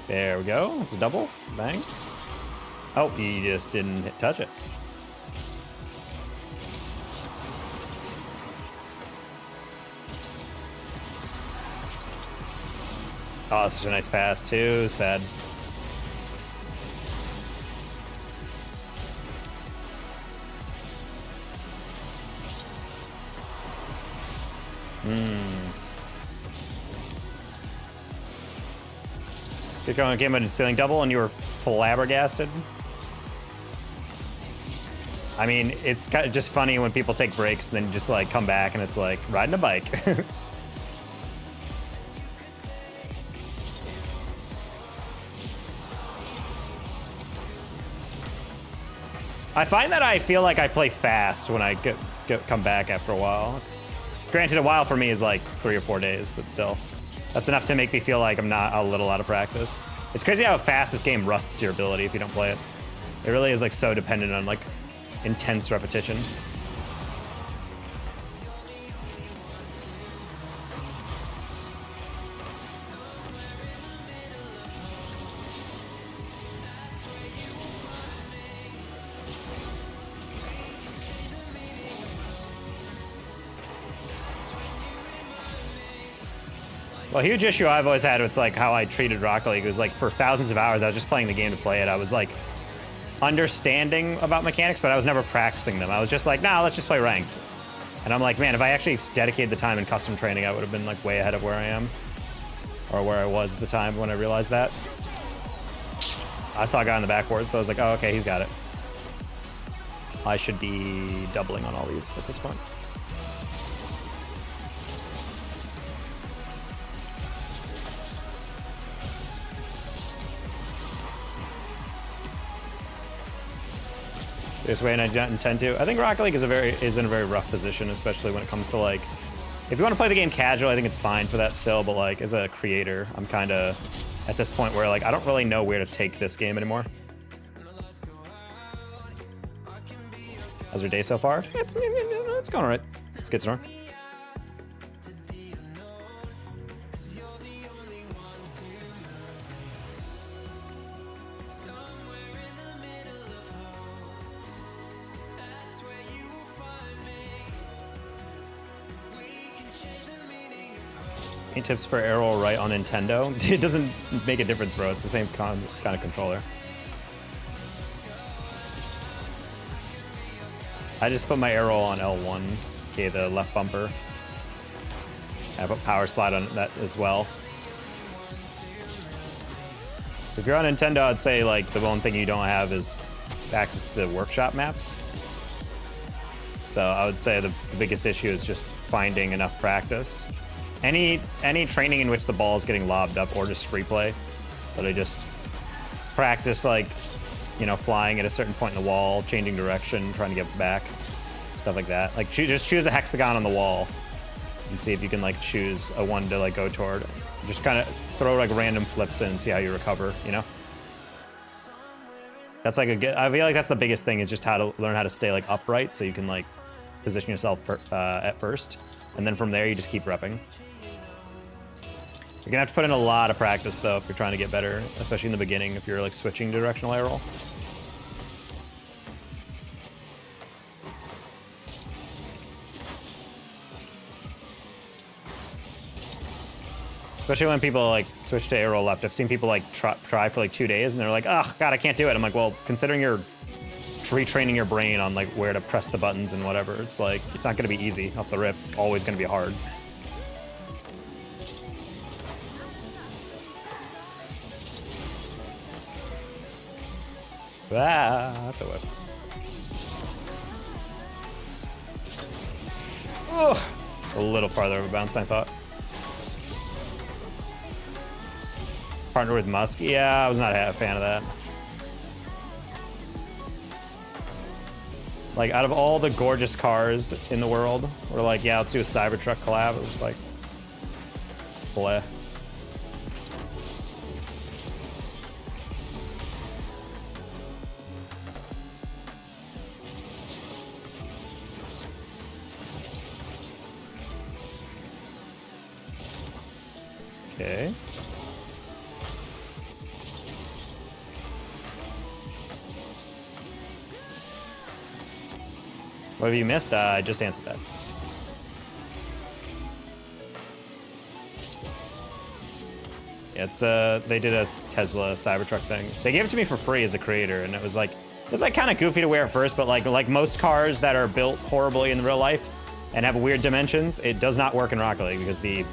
A: There we go. It's a double. Bang. Oh, he just didn't touch it. Oh, that's such a nice pass, too. Sad. You're going a game of ceiling double and you were flabbergasted. I mean, it's kind of just funny when people take breaks and then just like come back and it's like riding a bike. I find that I feel like I play fast when I come back after a while. Granted, a while for me is like 3 or 4 days, but still. That's enough to make me feel like I'm not a little out of practice. It's crazy how fast this game rusts your ability if you don't play it. It really is like so dependent on like intense repetition. Well, a huge issue I've always had with like how I treated Rocket League was like for thousands of hours I was just playing the game to play it. I was like understanding about mechanics, but I was never practicing them. I was just like, nah, let's just play ranked. And I'm like, man, if I actually dedicated the time in custom training, I would have been like way ahead of where I am, or where I was at the time when I realized that. I saw a guy on the backboard, so I was like, oh, okay, he's got it. I should be doubling on all these at this point. This way, and I don't intend to. I think Rocket League is in a very rough position, especially when it comes to like, if you want to play the game casual, I think it's fine for that still. But like as a creator, I'm kind of at this point where like I don't really know where to take this game anymore. How's your day so far? It's going alright. It's good, Snore. Any tips for arrow right on Nintendo? It doesn't make a difference, bro. It's the same kind of controller. I just put my arrow on L1, okay, the left bumper. I put power slide on that as well. If you're on Nintendo, I'd say like the one thing you don't have is access to the workshop maps. So I would say the biggest issue is just finding enough practice. Any training in which the ball is getting lobbed up, or just free play, but I just practice like, you know, flying at a certain point in the wall, changing direction, trying to get back, stuff like that. Like just choose a hexagon on the wall and see if you can like choose a one to like go toward. Just kind of throw like random flips in and see how you recover, you know? That's like I feel like that's the biggest thing, is just how to learn how to stay like upright so you can like position yourself at first. And then from there you just keep repping. You're gonna have to put in a lot of practice though if you're trying to get better, especially in the beginning if you're like switching directional arrow. Especially when people like switch to arrow left. I've seen people like try for like 2 days and they're like, oh god, I can't do it. I'm like, well, considering you're retraining your brain on like where to press the buttons and whatever, it's like it's not gonna be easy off the rip. It's always gonna be hard. Ah, that's a whip. Oh, a little farther of a bounce, I thought. Partner with Musk? Yeah, I was not a fan of that. Like, out of all the gorgeous cars in the world, we're like, yeah, let's do a Cybertruck collab. It was just like, bleh. Okay. What have you missed? I just answered that. Yeah, it's they did a Tesla Cybertruck thing. They gave it to me for free as a creator, and it was like kind of goofy to wear at first, but like most cars that are built horribly in real life and have weird dimensions, it does not work in Rocket League because the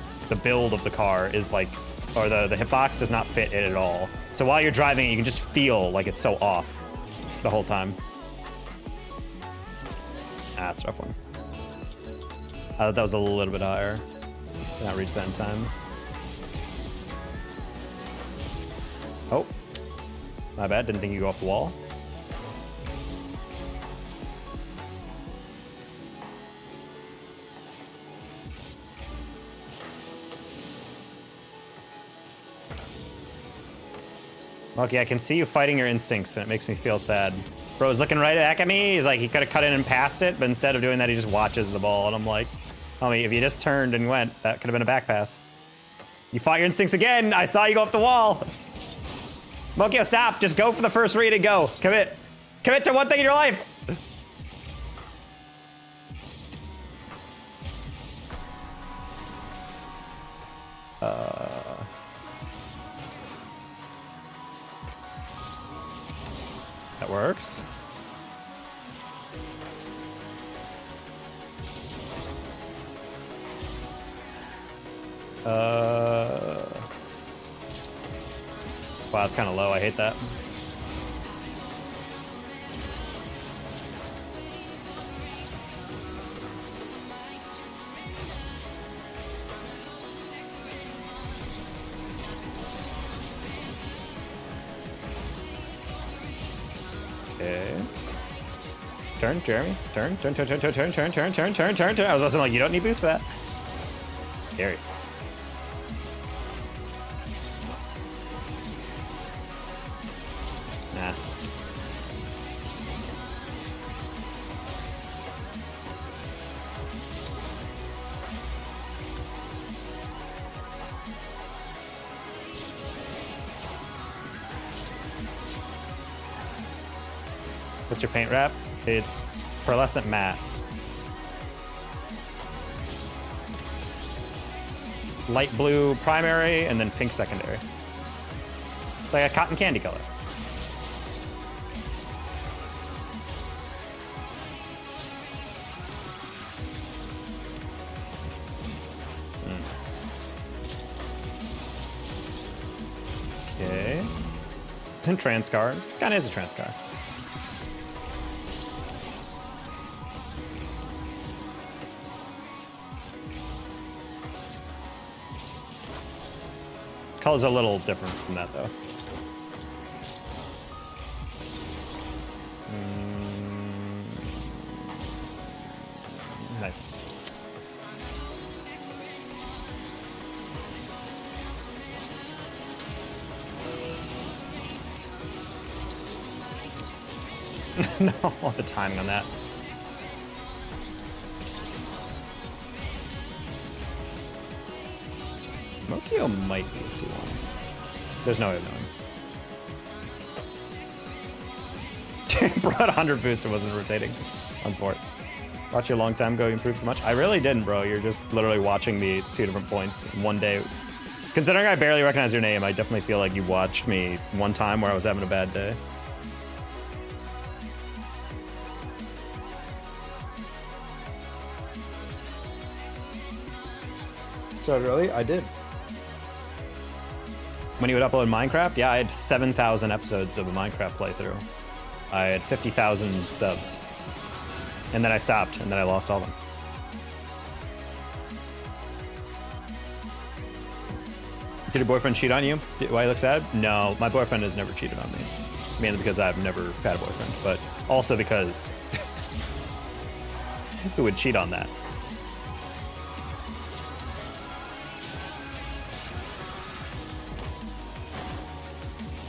A: build of the car is like or the hitbox does not fit it at all. So while you're driving, you can just feel like it's so off the whole time. Ah, that's a rough one. I thought that was a little bit higher. Did not reach that in time. Oh, my bad. Didn't think you go off the wall. Okay, I can see you fighting your instincts, and it makes me feel sad. Bro's looking right back at me. He's like, he could have cut in and passed it, but instead of doing that, he just watches the ball. And I'm like, homie, if you just turned and went, that could have been a back pass. You fought your instincts again. I saw you go up the wall. Mokio, stop. Just go for the first read and go. Commit. Commit to one thing in your life. That works. Wow, it's kind of low. I hate that. Okay. Turn, Jeremy. Turn. I was listening like, you don't need boost for that. Scary. Nah. What's your paint wrap? It's pearlescent matte. Light blue primary and then pink secondary. It's like a cotton candy color. Okay. And transcar. Kind of is a transcar. Color's a little different from that, though. Nice. No, the timing on that. Mokio might be a C1. There's no way of knowing. Bro, at 100 boost, it wasn't rotating on port. Watch your long time go, you improve so much. I really didn't, bro. You're just literally watching me 2 different points in one day. Considering I barely recognize your name, I definitely feel like you watched me one time where I was having a bad day.
B: So really, I did.
A: When you would upload Minecraft, yeah, I had 7,000 episodes of a Minecraft playthrough. I had 50,000 subs. And then I stopped, and then I lost all of them. Did your boyfriend cheat on you? Why you look sad? No, my boyfriend has never cheated on me. Mainly because I've never had a boyfriend, but also because who would cheat on that?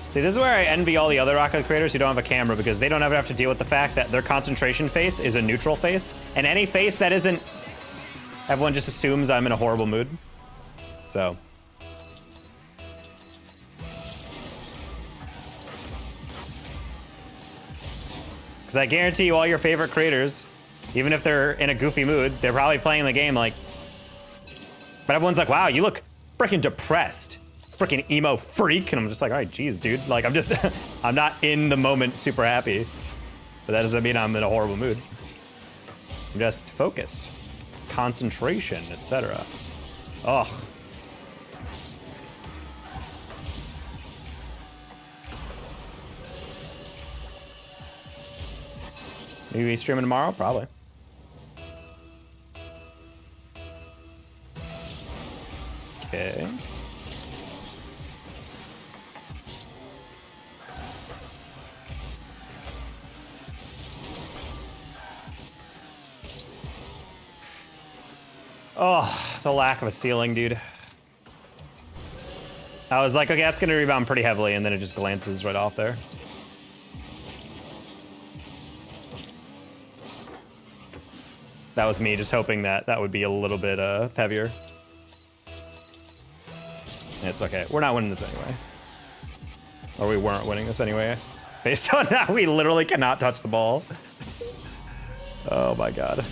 A: See, this is where I envy all the other Rocket creators who don't have a camera, because they don't ever have to deal with the fact that their concentration face is a neutral face, and any face that isn't, everyone just assumes I'm in a horrible mood. So. Because I guarantee you all your favorite creators, even if they're in a goofy mood, they're probably playing the game like, but everyone's like, wow, you look freaking depressed. Freaking emo freak, and I'm just like, all right, geez, dude. Like, I'm just, I'm not in the moment super happy, but that doesn't mean I'm in a horrible mood. I'm just focused, concentration, etc. Ugh. Will you be streaming tomorrow? Probably. Okay. Oh, the lack of a ceiling, dude. I was like, okay, that's gonna rebound pretty heavily, and then it just glances right off there. That was me just hoping that that would be a little bit heavier. It's okay. We're not winning this anyway. Or we weren't winning this anyway. Based on that, we literally cannot touch the ball. Oh my god.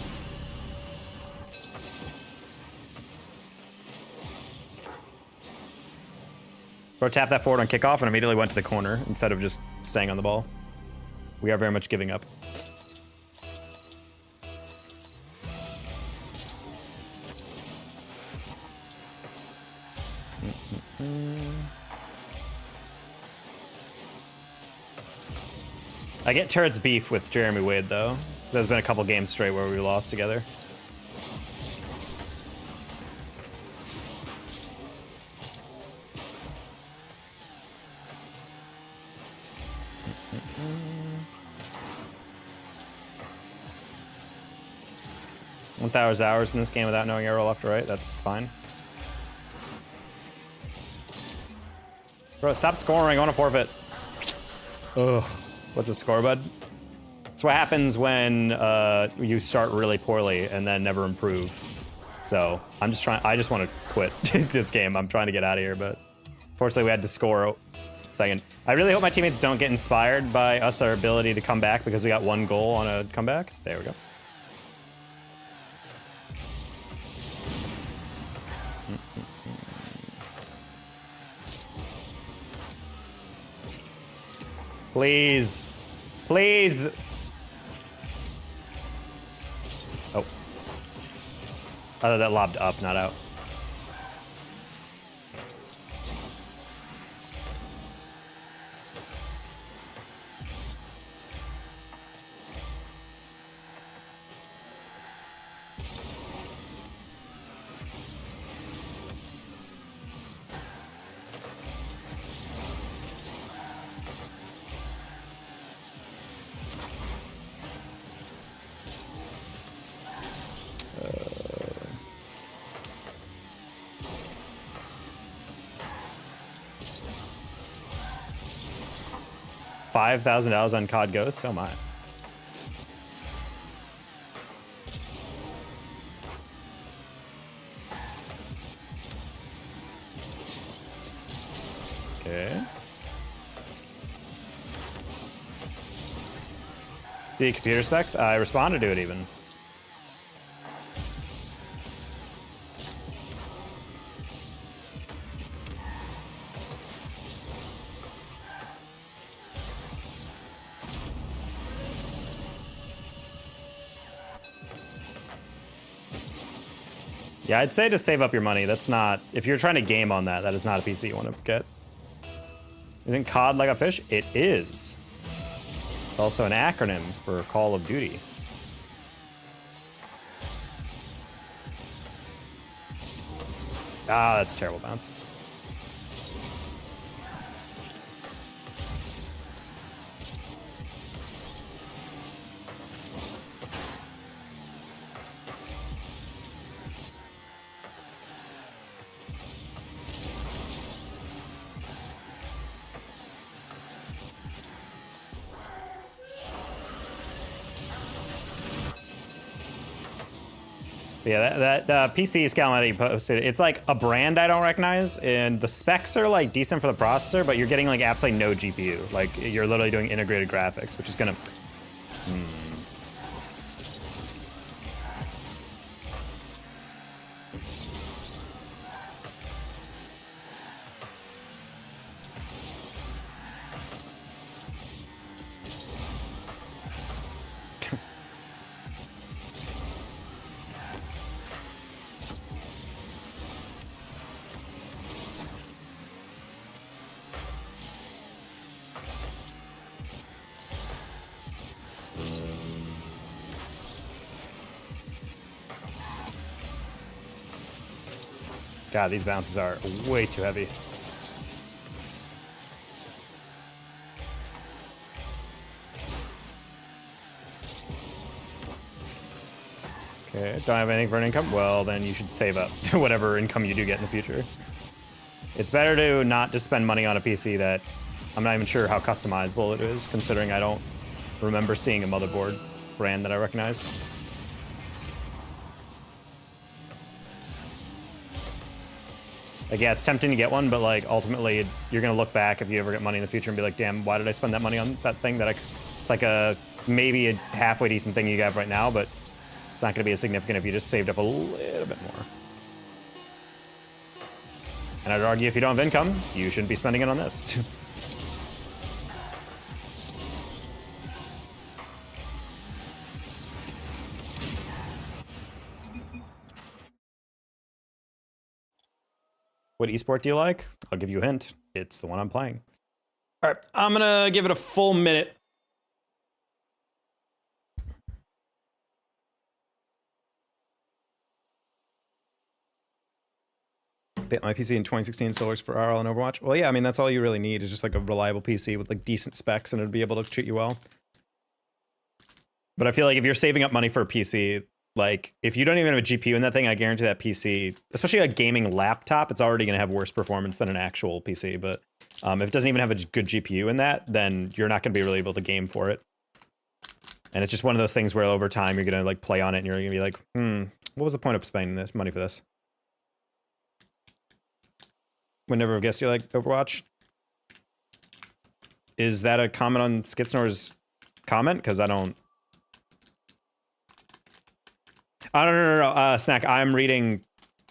A: Bro tapped that forward on kickoff and immediately went to the corner instead of just staying on the ball. We are very much giving up. I get Turret's beef with Jeremy Wade, though. There's been a couple games straight where we lost together. Hours in this game without knowing arrow left or right. That's fine. Bro, stop scoring. I want to forfeit. Ugh. What's the score, bud? It's what happens when you start really poorly and then never improve. So I'm just trying. I just want to quit this game. I'm trying to get out of here, but fortunately we had to score second. I really hope my teammates don't get inspired by us, our ability to come back, because we got one goal on a comeback. There we go. Please. Please. Oh. I thought that lobbed up, not out. $5,000 on COD Ghost? So my. Okay. See computer specs? I responded to it even. Yeah, I'd say to save up your money. That's not, if you're trying to game on that, that is not a PC you want to get. Isn't COD like a fish? It is. It's also an acronym for Call of Duty. Ah, that's a terrible bounce. Yeah, that PC schema that you posted, it's like a brand I don't recognize, and the specs are like decent for the processor, but you're getting like absolutely no GPU. Like you're literally doing integrated graphics, which is gonna. God, these bounces are way too heavy. Okay, don't have anything for an income? Well, then you should save up to whatever income you do get in the future. It's better to not just spend money on a PC that I'm not even sure how customizable it is, considering I don't remember seeing a motherboard brand that I recognized. Like, yeah, it's tempting to get one, but like ultimately you're gonna look back if you ever get money in the future and be like, damn, why did I spend that money on that thing that it's like maybe a halfway decent thing you have right now, but it's not gonna be as significant if you just saved up a little bit more. And I'd argue if you don't have income, you shouldn't be spending it on this. What esport do you like? I'll give you a hint. It's the one I'm playing. All right, I'm gonna give it a full minute. My PC in 2016 still works for RL and Overwatch. Well, yeah, I mean, that's all you really need is just like a reliable PC with like decent specs and it'd be able to treat you well. But I feel like if you're saving up money for a PC, like if you don't even have a GPU in that thing, I guarantee that PC, especially a gaming laptop, it's already gonna have worse performance than an actual PC. But if it doesn't even have a good GPU in that, then you're not gonna be really able to game for it. And it's just one of those things where over time you're gonna like play on it and you're gonna be like, what was the point of spending this money for this? Would never have guessed you like Overwatch. Is that a comment on Skitsnor's comment? Because I don't. No, Snack. I'm reading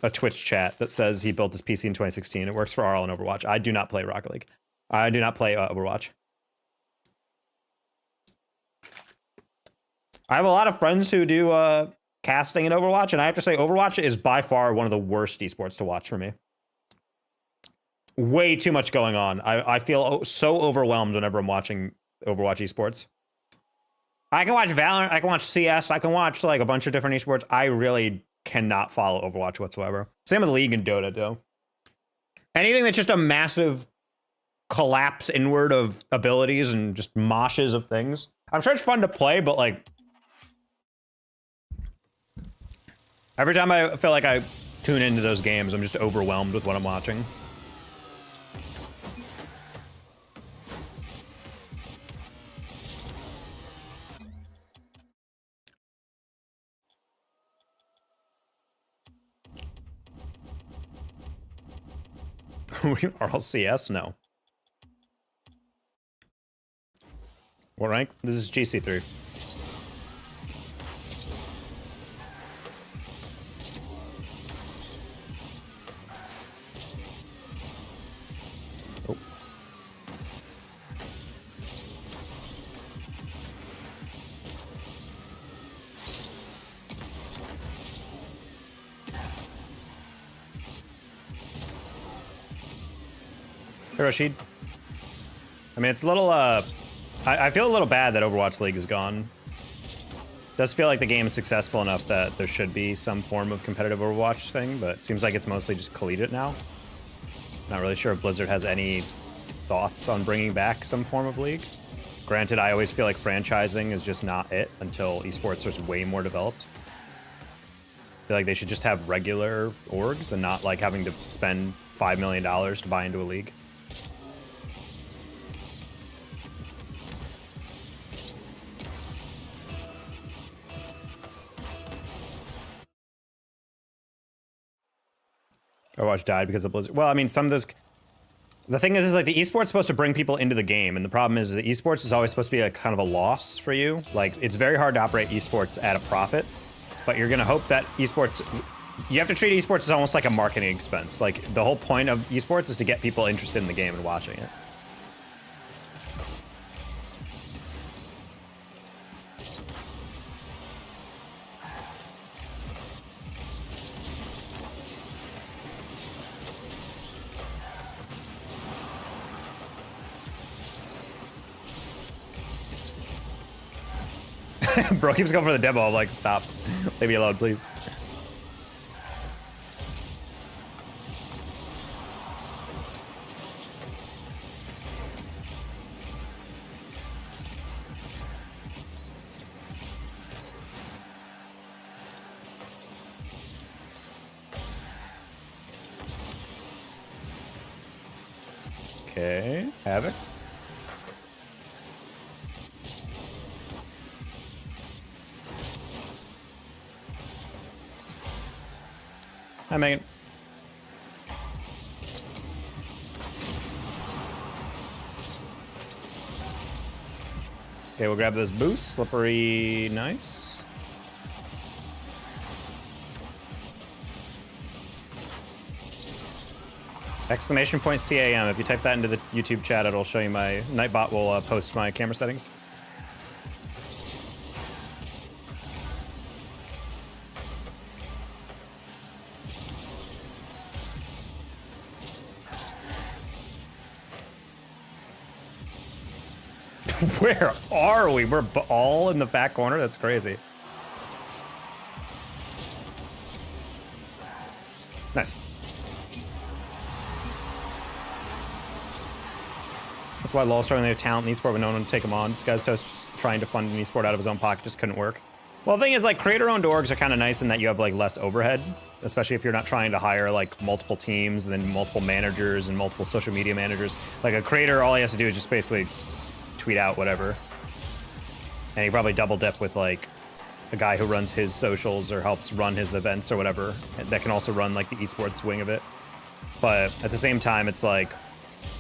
A: a Twitch chat that says he built his PC in 2016. It works for RL and Overwatch. I do not play Rocket League. I do not play Overwatch. I have a lot of friends who do casting in Overwatch, and I have to say Overwatch is by far one of the worst esports to watch for me. Way too much going on. I feel so overwhelmed whenever I'm watching Overwatch esports. I can watch Valorant, I can watch CS, I can watch like a bunch of different esports. I really cannot follow Overwatch whatsoever. Same with League and Dota, though. Anything that's just a massive collapse inward of abilities and just moshes of things. I'm sure it's fun to play, but like every time I feel like I tune into those games, I'm just overwhelmed with what I'm watching. RLCS? No. What rank? This is GC3. Oh. Hey, Rashid. I mean, it's a little, I feel a little bad that Overwatch League is gone. It does feel like the game is successful enough that there should be some form of competitive Overwatch thing, but it seems like it's mostly just collegiate now. Not really sure if Blizzard has any thoughts on bringing back some form of League. Granted, I always feel like franchising is just not it until esports is way more developed. I feel like they should just have regular orgs and not like having to spend $5 million to buy into a league. Overwatch died because of Blizzard. Well, I mean, some of those... The thing is like the esports supposed to bring people into the game, and the problem is the esports is always supposed to be a kind of a loss for you. Like, it's very hard to operate esports at a profit, but you're gonna hope that esports... You have to treat esports as almost like a marketing expense. Like, the whole point of esports is to get people interested in the game and watching it. Bro keeps going for the demo. I'm like, stop. Leave me alone, please. Okay, Havoc. Hi, Megan. Okay, we'll grab this boost. Slippery, nice. Exclamation point CAM. If you type that into the YouTube chat, it'll show you my Nightbot will post my camera settings. Where are we? We're all in the back corner? That's crazy. Nice. That's why LoL's struggling to have talent in esport, but no one would take him on. This guy's just trying to fund an esport out of his own pocket, just couldn't work. Well, the thing is, like, creator-owned orgs are kind of nice in that you have, like, less overhead, especially if you're not trying to hire, like, multiple teams and then multiple managers and multiple social media managers. Like, a creator, all he has to do is just basically tweet out whatever. And he probably double dip with, like, a guy who runs his socials or helps run his events or whatever. That can also run, like, the esports wing of it. But at the same time, it's, like,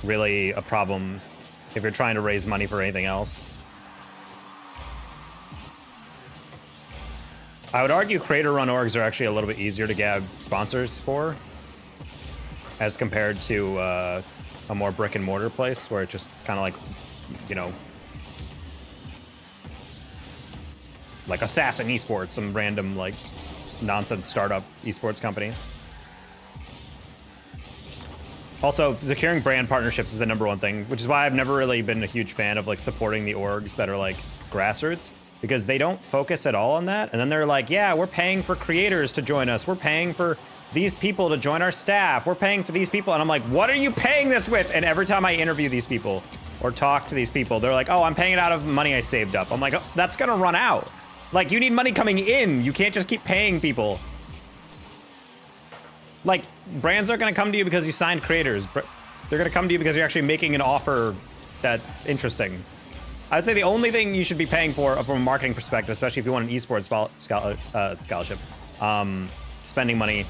A: really a problem if you're trying to raise money for anything else. I would argue creator-run orgs are actually a little bit easier to get sponsors for as compared to a more brick-and-mortar place where it's just kind of like, you know, like Assassin Esports, some random, like, nonsense startup esports company. Also, securing brand partnerships is the #1 thing, which is why I've never really been a huge fan of, like, supporting the orgs that are, like, grassroots, because they don't focus at all on that. And then they're like, yeah, we're paying for creators to join us. We're paying for these people to join our staff. We're paying for these people. And I'm like, what are you paying this with? And every time I interview these people or talk to these people, they're like, oh, I'm paying it out of money I saved up. I'm like, oh, that's gonna run out. Like, you need money coming in. You can't just keep paying people. Like, brands aren't gonna come to you because you signed creators. They're gonna come to you because you're actually making an offer that's interesting. I would say the only thing you should be paying for from a marketing perspective, especially if you want an esports scholarship, spending money,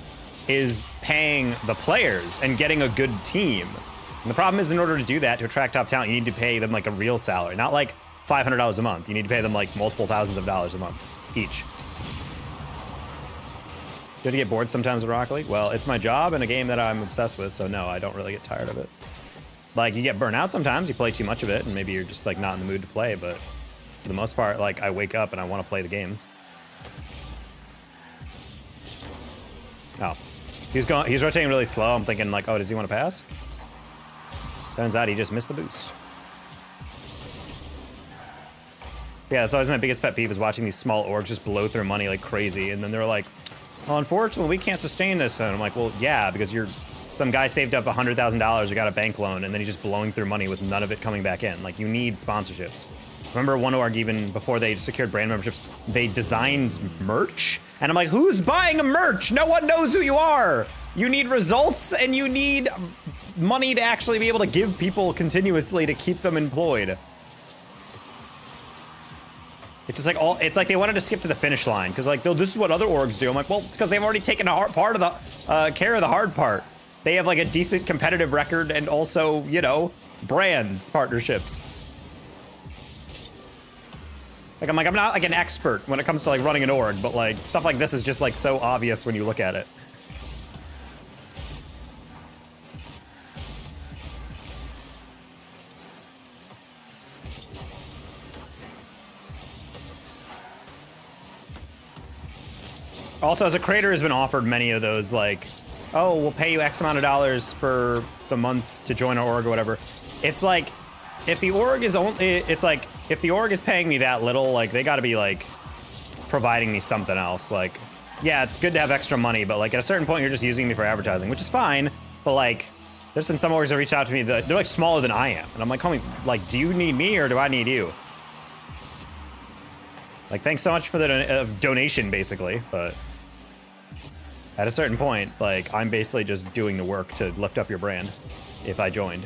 A: is paying the players and getting a good team. And the problem is, in order to do that, to attract top talent, you need to pay them, like, a real salary, not like $500 a month. You need to pay them, like, multiple thousands of dollars a month each. Do you get bored sometimes with Rocket League? Well, it's my job and a game that I'm obsessed with, so no, I don't really get tired of it. Like, you get burnt out sometimes, you play too much of it, and maybe you're just, like, not in the mood to play, but for the most part, like, I wake up and I want to play the games. Oh. He's rotating really slow. I'm thinking, like, oh, does he want to pass? Turns out he just missed the boost. Yeah, that's always my biggest pet peeve, is watching these small orgs just blow through money like crazy, and then they're like, well, unfortunately, we can't sustain this. And I'm like, well, yeah, because some guy saved up $100,000 or got a bank loan, and then he's just blowing through money with none of it coming back in. Like, you need sponsorships. Remember one org, even before they secured brand memberships, they designed merch? And I'm like, who's buying a merch? No one knows who you are. You need results, and you need money to actually be able to give people continuously to keep them employed. It's just like it's like they wanted to skip to the finish line because, like, no, this is what other orgs do. I'm like, well, it's because they've already taken a part of the care of the hard part. They have, like, a decent competitive record and also, you know, brands partnerships. Like, I'm not, like, an expert when it comes to, like, running an org, but, like, stuff like this is just, like, so obvious when you look at it. Also, as a creator has been offered many of those, like, oh, we'll pay you X amount of dollars for the month to join our org or whatever. It's like, if the org is if the org is paying me that little, like, they gotta be, like, providing me something else. Like, yeah, it's good to have extra money, but, like, at a certain point, you're just using me for advertising, which is fine. But, like, there's been some orgs that reached out to me that they're, like, smaller than I am. And I'm like, homie, like, do you need me or do I need you? Like, thanks so much for the donation, basically, but at a certain point, like, I'm basically just doing the work to lift up your brand if I joined.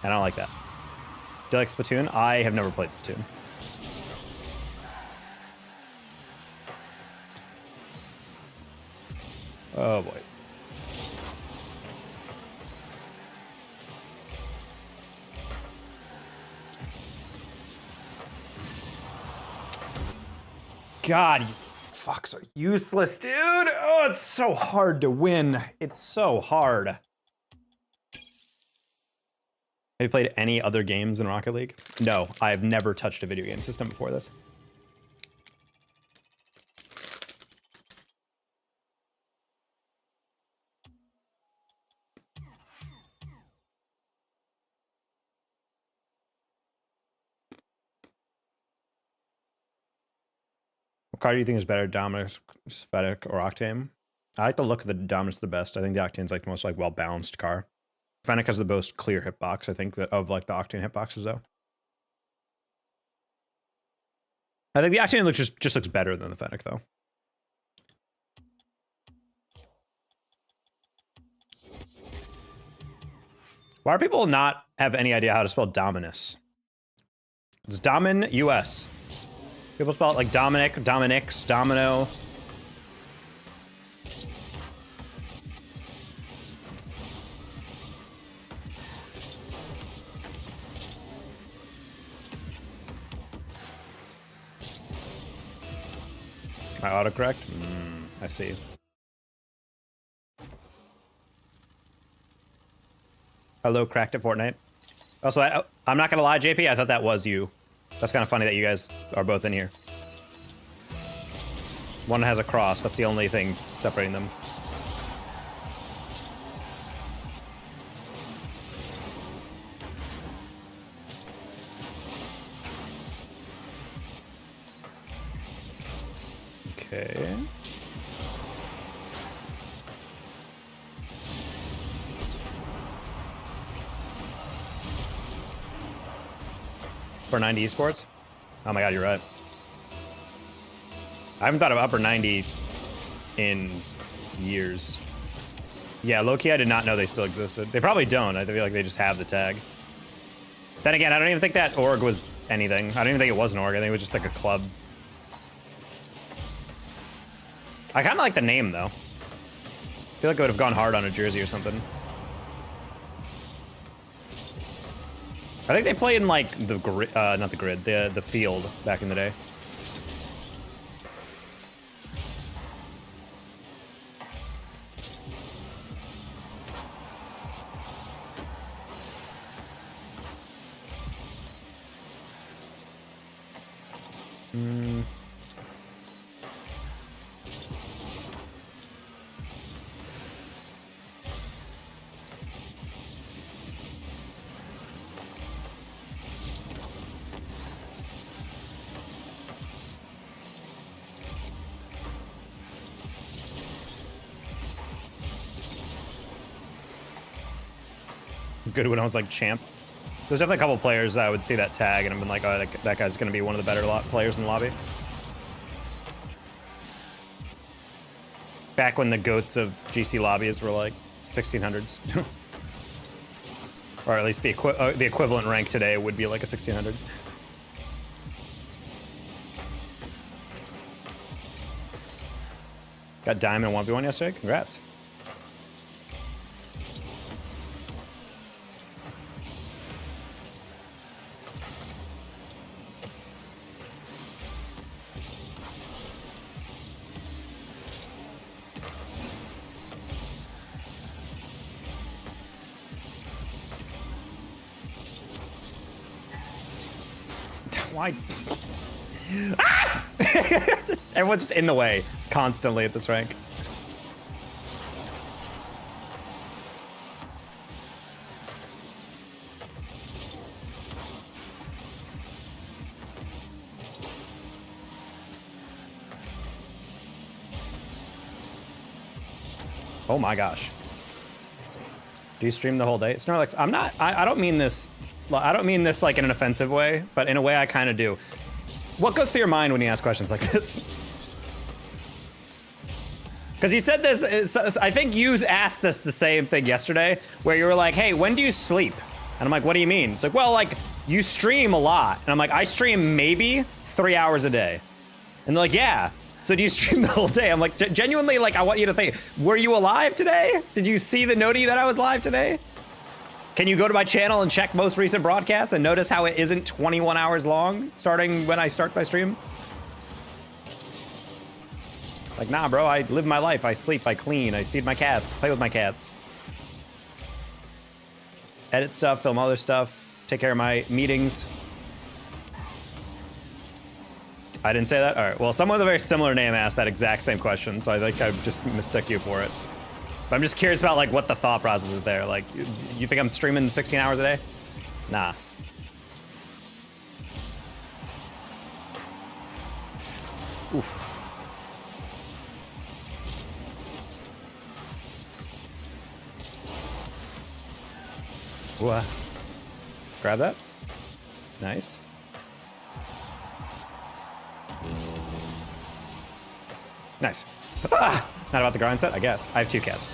A: I don't like that. Do you like Splatoon? I have never played Splatoon. Oh boy. God, you fucks are useless, dude. Oh, it's so hard to win. It's so hard. Have you played any other games in Rocket League? No, I've never touched a video game system before this. What card do you think is better, Dominus, Fennec, or Octane? I like the look of the Dominus the best. I think the Octane's like the most like well-balanced car. Fennec has the most clear hitbox, I think, of like the Octane hitboxes though. I think the Octane looks just looks better than the Fennec though. Why do people not have any idea how to spell Dominus? It's Domin US. People spell it like Dominic, Dominix, Domino. My autocorrect? I see. Hello, cracked at Fortnite. Also, I'm not gonna lie, JP, I thought that was you. That's kind of funny that you guys are both in here. One has a cross, that's the only thing separating them. Okay. Upper 90 Esports? Oh my god, you're right. I haven't thought of Upper 90 in years. Yeah, low-key, I did not know they still existed. They probably don't. I feel like they just have the tag. Then again, I don't even think that org was anything. I don't even think it was an org. I think it was just like a club. I kind of like the name, though. I feel like it would have gone hard on a jersey or something. I think they played in like the grid, not the grid, the field back in the day. Good when I was like champ. There's definitely a couple players that I would see that tag and I've been like, oh, that guy's gonna be one of the better players in the lobby. Back when the goats of GC lobbies were like 1600s. Or at least the equivalent rank today would be like a 1600. Got diamond 1v1 yesterday, congrats. Why? Ah! Everyone's just in the way constantly at this rank. Oh my gosh. Do you stream the whole day? Snorlax, I'm not, I don't mean this like in an offensive way, but in a way I kind of do. What goes through your mind when you ask questions like this? Because you said this, I think you asked this the same thing yesterday, where you were like, hey, when do you sleep? And I'm like, what do you mean? It's like, well, like, you stream a lot. And I'm like, I stream maybe 3 hours a day. And they're like, yeah. So do you stream the whole day? I'm like, genuinely, like, I want you to think, were you alive today? Did you see the noti that I was live today? Can you go to my channel and check most recent broadcasts and notice how it isn't 21 hours long starting when I start my stream? Like, nah, bro, I live my life. I sleep, I clean, I feed my cats, play with my cats. Edit stuff, film other stuff, take care of my meetings. I didn't say that? All right, well, someone with a very similar name asked that exact same question, so I think I just mistook you for it. But I'm just curious about, like, what the thought process is there. Like, you think I'm streaming 16 hours a day? Nah. Oof. Ooh, grab that. Nice. Nice. Ah! Not about the grind set, I guess. I have 2 cats.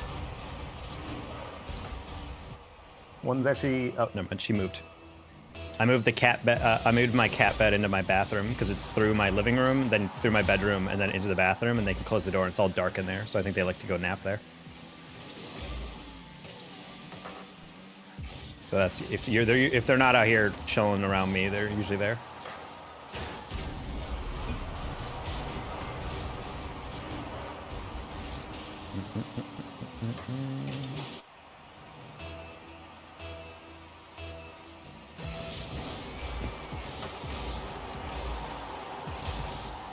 A: One's actually, oh, never mind, she moved. I moved the cat bed, I moved my cat bed into my bathroom because it's through my living room, then through my bedroom, and then into the bathroom, and they can close the door, and it's all dark in there, so I think they like to go nap there. So that's, if they're not out here chilling around me, they're usually there.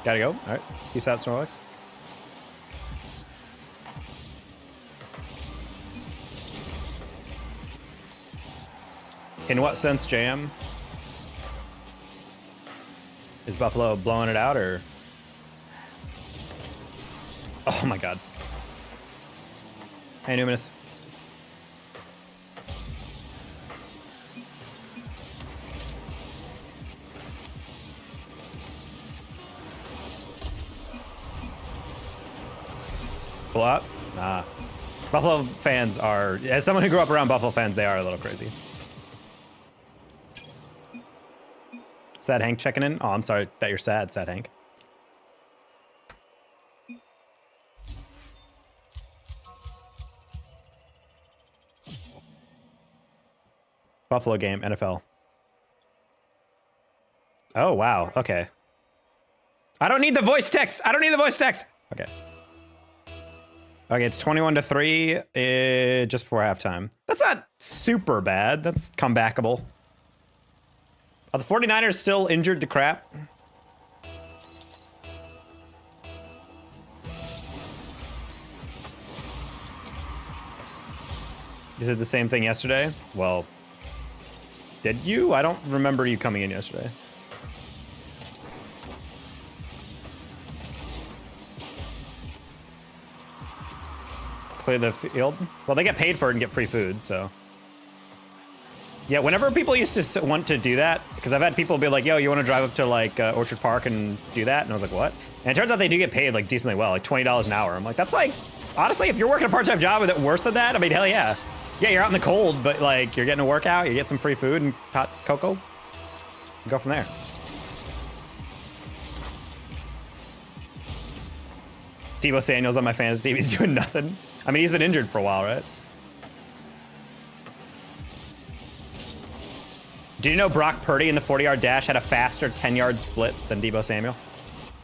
A: Gotta go. All right. Peace out, Snorlax. In what sense, JM? Is Buffalo blowing it out, or? Oh my god. Hey, Numinous. Pull out? Nah. Buffalo fans are, as someone who grew up around Buffalo fans, they are a little crazy. Sad Hank checking in? Oh, I'm sorry that you're sad, Sad Hank. Buffalo game, NFL. Oh, wow. Okay. I don't need the voice text. I don't need the voice text. Okay. Okay, it's 21-3 just before halftime. That's not super bad. That's comebackable. Are the 49ers still injured to crap? You said the same thing yesterday? Well, did you? I don't remember you coming in yesterday. Clear the field? Well, they get paid for it and get free food, so. Yeah, whenever people used to want to do that, because I've had people be like, yo, you want to drive up to like Orchard Park and do that? And I was like, what? And it turns out they do get paid like decently well, like $20 an hour. I'm like, that's like, honestly, if you're working a part-time job with it worse than that, I mean, hell yeah. Yeah, you're out in the cold, but like you're getting a workout, you get some free food and hot cocoa. Go from there. Deebo Samuel's on my fantasy team, he's doing nothing. I mean, he's been injured for a while, right? Do you know Brock Purdy in the 40-yard dash had a faster 10-yard split than Deebo Samuel?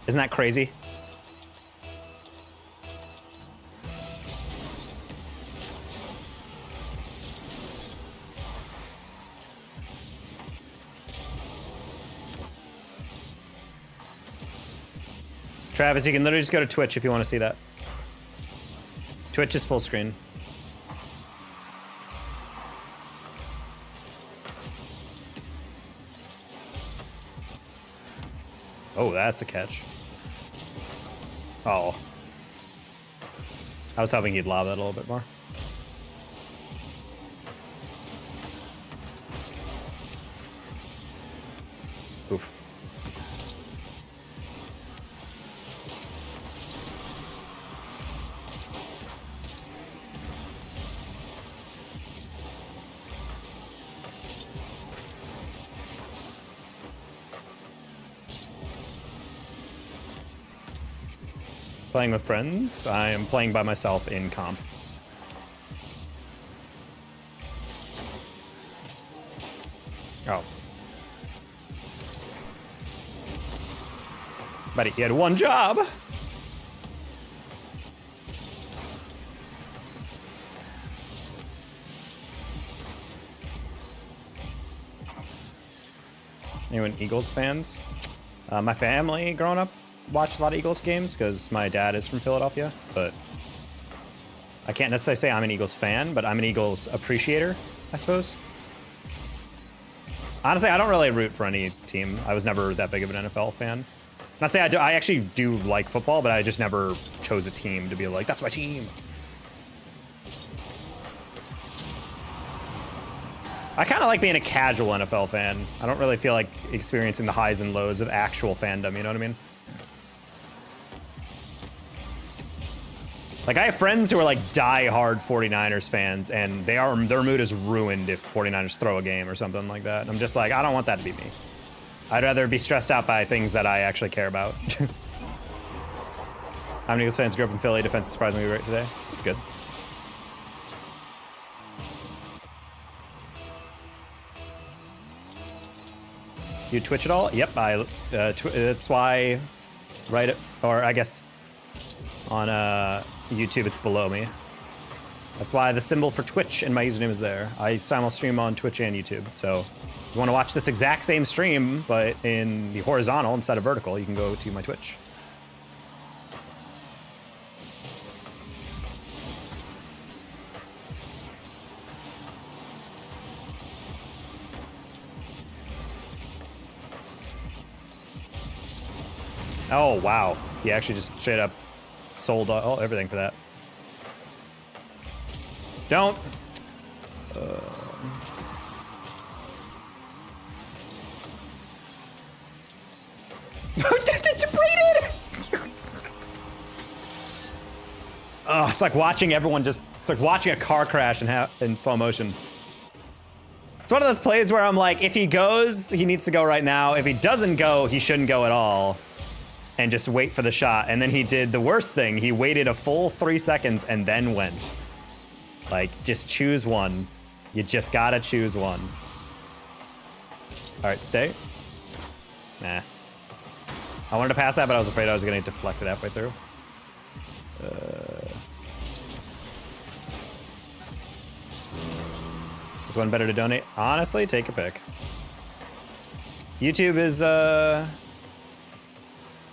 A: Isn't that crazy? Travis, you can literally just go to Twitch if you want to see that. Twitch is full screen. Oh, that's a catch. Oh. I was hoping he'd lob that a little bit more. Oof. Playing with friends. I am playing by myself in comp. Oh. Buddy, he had one job. Anyone Eagles fans? My family growing up watched a lot of Eagles games because my dad is from Philadelphia, but I can't necessarily say I'm an Eagles fan, but I'm an Eagles appreciator, I suppose. Honestly, I don't really root for any team. I was never that big of an NFL fan. Not say I do. I actually do like football, but I just never chose a team to be like, that's my team. I kind of like being a casual NFL fan. I don't really feel like experiencing the highs and lows of actual fandom, you know what I mean? Like, I have friends who are like die-hard 49ers fans, and their mood is ruined if 49ers throw a game or something like that. And I'm just like, I don't want that to be me. I'd rather be stressed out by things that I actually care about. I'm an Eagles fan, grew up in Philly. Defense is surprisingly great today. It's good. You Twitch at all? Yep, that's why, right, or I guess on YouTube it's below me. That's why the symbol for Twitch and my username is there. I simul stream on Twitch and YouTube, so if you want to watch this exact same stream, but in the horizontal instead of vertical, you can go to my Twitch. Oh, wow. He actually just straight up sold everything for that. Don't. Oh, it's like watching everyone just, it's like watching a car crash in slow motion. It's one of those plays where I'm like, if he goes, he needs to go right now. If he doesn't go, he shouldn't go at all. And just wait for the shot. And then he did the worst thing. He waited a full 3 seconds and then went. Like, just choose one. You just gotta choose one. All right, stay. Nah. I wanted to pass that, but I was afraid I was gonna get deflected halfway through. Is one better to donate? Honestly, take a pick. YouTube is,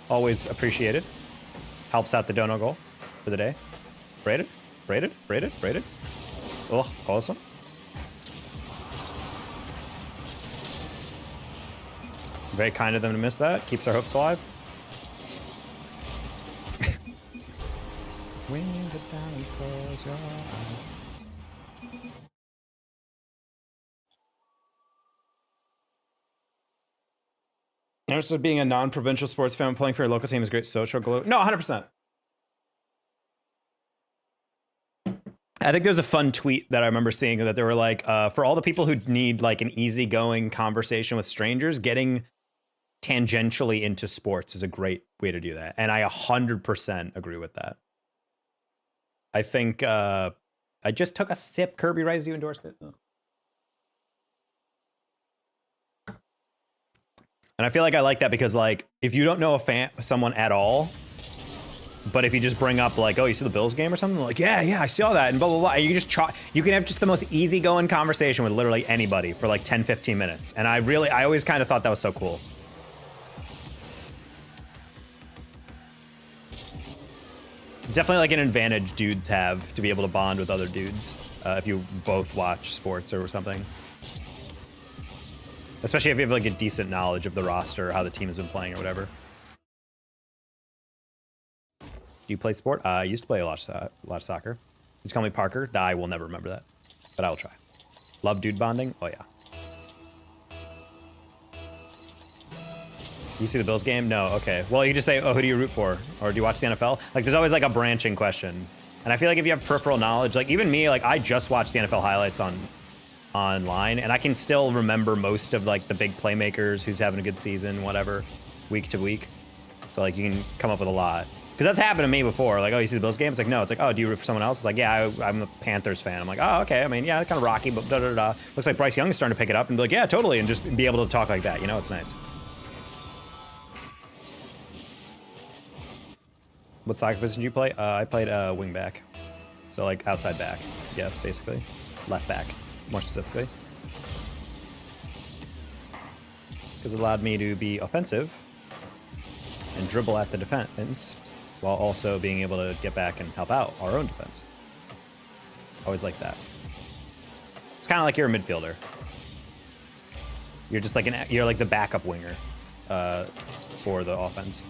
A: always appreciated. Helps out the dono goal for the day. Rated, rated, rated, rated. Oh, awesome. Very kind of them to miss that. Keeps our hopes alive. When you get down and close your eyes. Also, being a non-provincial sports fan, playing for your local team is great social glue. No, 100%. I think there's a fun tweet that I remember seeing that they were like, for all the people who need like an easygoing conversation with strangers, getting tangentially into sports is a great way to do that. And I 100% agree with that. I think I just took a sip. Kirby Rise, you endorsed it. And I feel like I like that because, like, if you don't know someone at all, but if you just bring up, like, oh, you see the Bills game or something, like, yeah, I saw that, and blah, blah, blah, and you just you can have just the most easygoing conversation with literally anybody for like 10, 15 minutes. And I always kind of thought that was so cool. It's definitely like an advantage dudes have to be able to bond with other dudes if you both watch sports or something. Especially if you have like a decent knowledge of the roster, or how the team has been playing or whatever. Do you play sport? I used to play a lot of soccer. Just call me Parker. I will never remember that, but I will try. Love dude bonding? Oh yeah. You see the Bills game? No, okay. Well, you just say, oh, who do you root for? Or do you watch the NFL? Like, there's always like a branching question. And I feel like if you have peripheral knowledge, like even me, like I just watched the NFL highlights online, and I can still remember most of like the big playmakers, who's having a good season, whatever, week to week. So like you can come up with a lot. Because that's happened to me before. Like, oh, you see the Bills game? It's like, no. It's like, oh, do you root for someone else? It's like, yeah, I'm a Panthers fan. I'm like, oh, okay. I mean, yeah, it's kind of rocky, but da-da-da. Looks like Bryce Young is starting to pick it up and be like, yeah, totally, and just be able to talk like that. You know, it's nice. What soccer position do you play? I played wing back. So, like, outside back. Yes, basically. Left back, more specifically. Because it allowed me to be offensive and dribble at the defense, while also being able to get back and help out our own defense. Always like that. It's kind of like you're a midfielder. You're just like you're like the backup winger for the offense,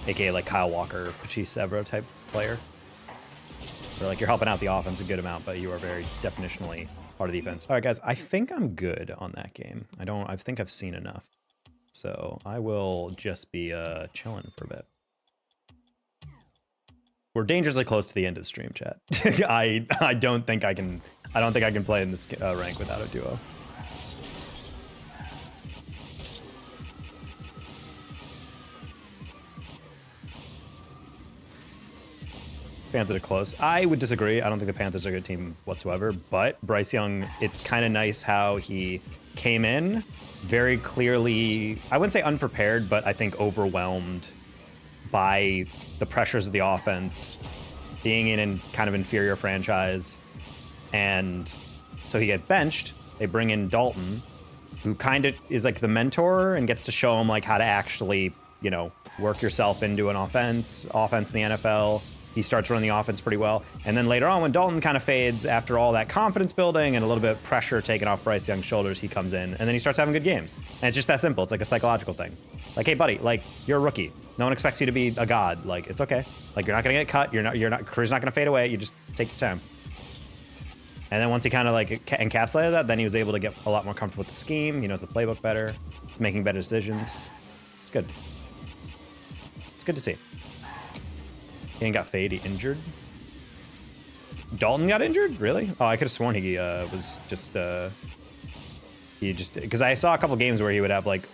A: aka like Kyle Walker, Pachisevro type player. Or like you're helping out the offense a good amount, but you are very definitionally part of the defense. All right, guys, I think I'm good on that game. I think I've seen enough, so I will just be chilling for a bit. We're dangerously close to the end of the stream, chat. I don't think I can play in this rank without a duo. Panthers are close. I would disagree. I don't think the Panthers are a good team whatsoever, but Bryce Young, it's kind of nice how he came in very clearly, I wouldn't say unprepared, but I think overwhelmed by the pressures of the offense, being in a kind of inferior franchise. And so he gets benched. They bring in Dalton, who kind of is like the mentor and gets to show him like how to actually, you know, work yourself into an offense in the NFL. He starts running the offense pretty well. And then later on, when Dalton kind of fades after all that confidence building and a little bit of pressure taken off Bryce Young's shoulders, he comes in and then he starts having good games. And it's just that simple. It's like a psychological thing. Like, hey, buddy, like, you're a rookie. No one expects you to be a god. Like, it's okay. Like, you're not going to get cut. Career's not going to fade away. You just take your time. And then once he kind of like encapsulated that, then he was able to get a lot more comfortable with the scheme. He knows the playbook better. He's making better decisions. It's good. It's good to see. He ain't got fade. He injured. Dalton got injured? Really? Oh, I could have sworn he was just because I saw a couple games where he would have like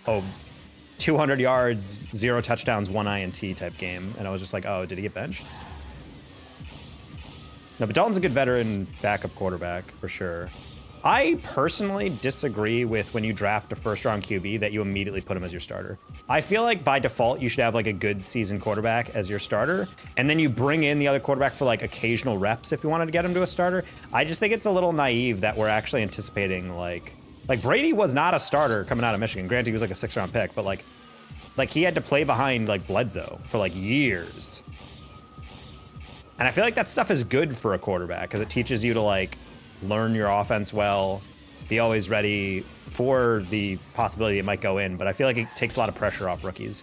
A: 200 yards, 0 touchdowns, 1 INT type game, and I was just like, oh, did he get benched? No, but Dalton's a good veteran backup quarterback for sure. I personally disagree with when you draft a first-round QB that you immediately put him as your starter. I feel like by default you should have like a good seasoned quarterback as your starter, and then you bring in the other quarterback for like occasional reps if you wanted to get him to a starter. I just think it's a little naive that we're actually anticipating like Brady was not a starter coming out of Michigan. Granted, he was like a 6th-round pick, but like he had to play behind like Bledsoe for like years. And I feel like that stuff is good for a quarterback because it teaches you to like learn your offense well, be always ready for the possibility it might go in, but I feel like it takes a lot of pressure off rookies.